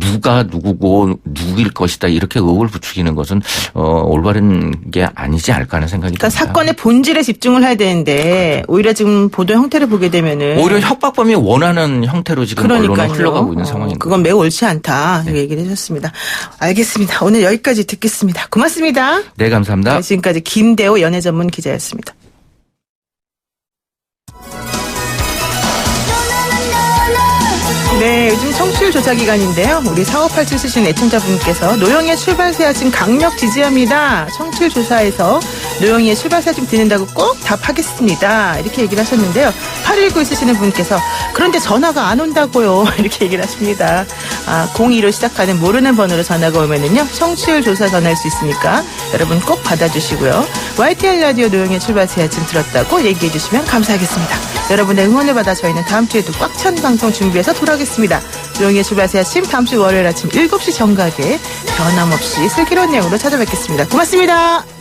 누가 누구고 누구일 것이다. 이렇게 의혹을 부추기는 것은 올바른 게 아니지 않을까 하는 생각이 그러니까 듭니다. 사건의 본질에 집중을 해야 되는데 오히려 지금 보도 형태를 보게 되면은 오히려 협박범이 원하는 형태로 지금 언론은 흘러가고 있는 상황입니다. 그건 매우 옳지 않다. 이렇게 얘기를 해주셨습니다. 알겠습니다. 오늘 여기까지 듣겠습니다. 고맙습니다. 네, 감사합니다. 네, 지금까지 김대호 연예전문 기자였습니다. 네, 요즘 청취율 조사 기간인데요. 우리 4587 쓰신 애청자분께서 노영희의 출발새 아침 강력 지지합니다. 청취율 조사에서 노영희의 출발새 아침 듣는다고 꼭 답하겠습니다. 이렇게 얘기를 하셨는데요. 819 쓰시는 분께서 그런데 전화가 안 온다고요. 이렇게 얘기를 하십니다. 02로 시작하는 모르는 번호로 전화가 오면은요. 청취율 조사 전화할 수 있으니까 여러분 꼭 받아주시고요. YTN 라디오 노영희의 출발새 아침 들었다고 얘기해 주시면 감사하겠습니다. 여러분의 응원을 받아 저희는 다음 주에도 꽉 찬 방송 준비해서 돌아오겠습니다. 노영희의 출발새 아침 다음 주 월요일 아침 7시 정각에 변함없이 슬기로운 내용으로 찾아뵙겠습니다. 고맙습니다.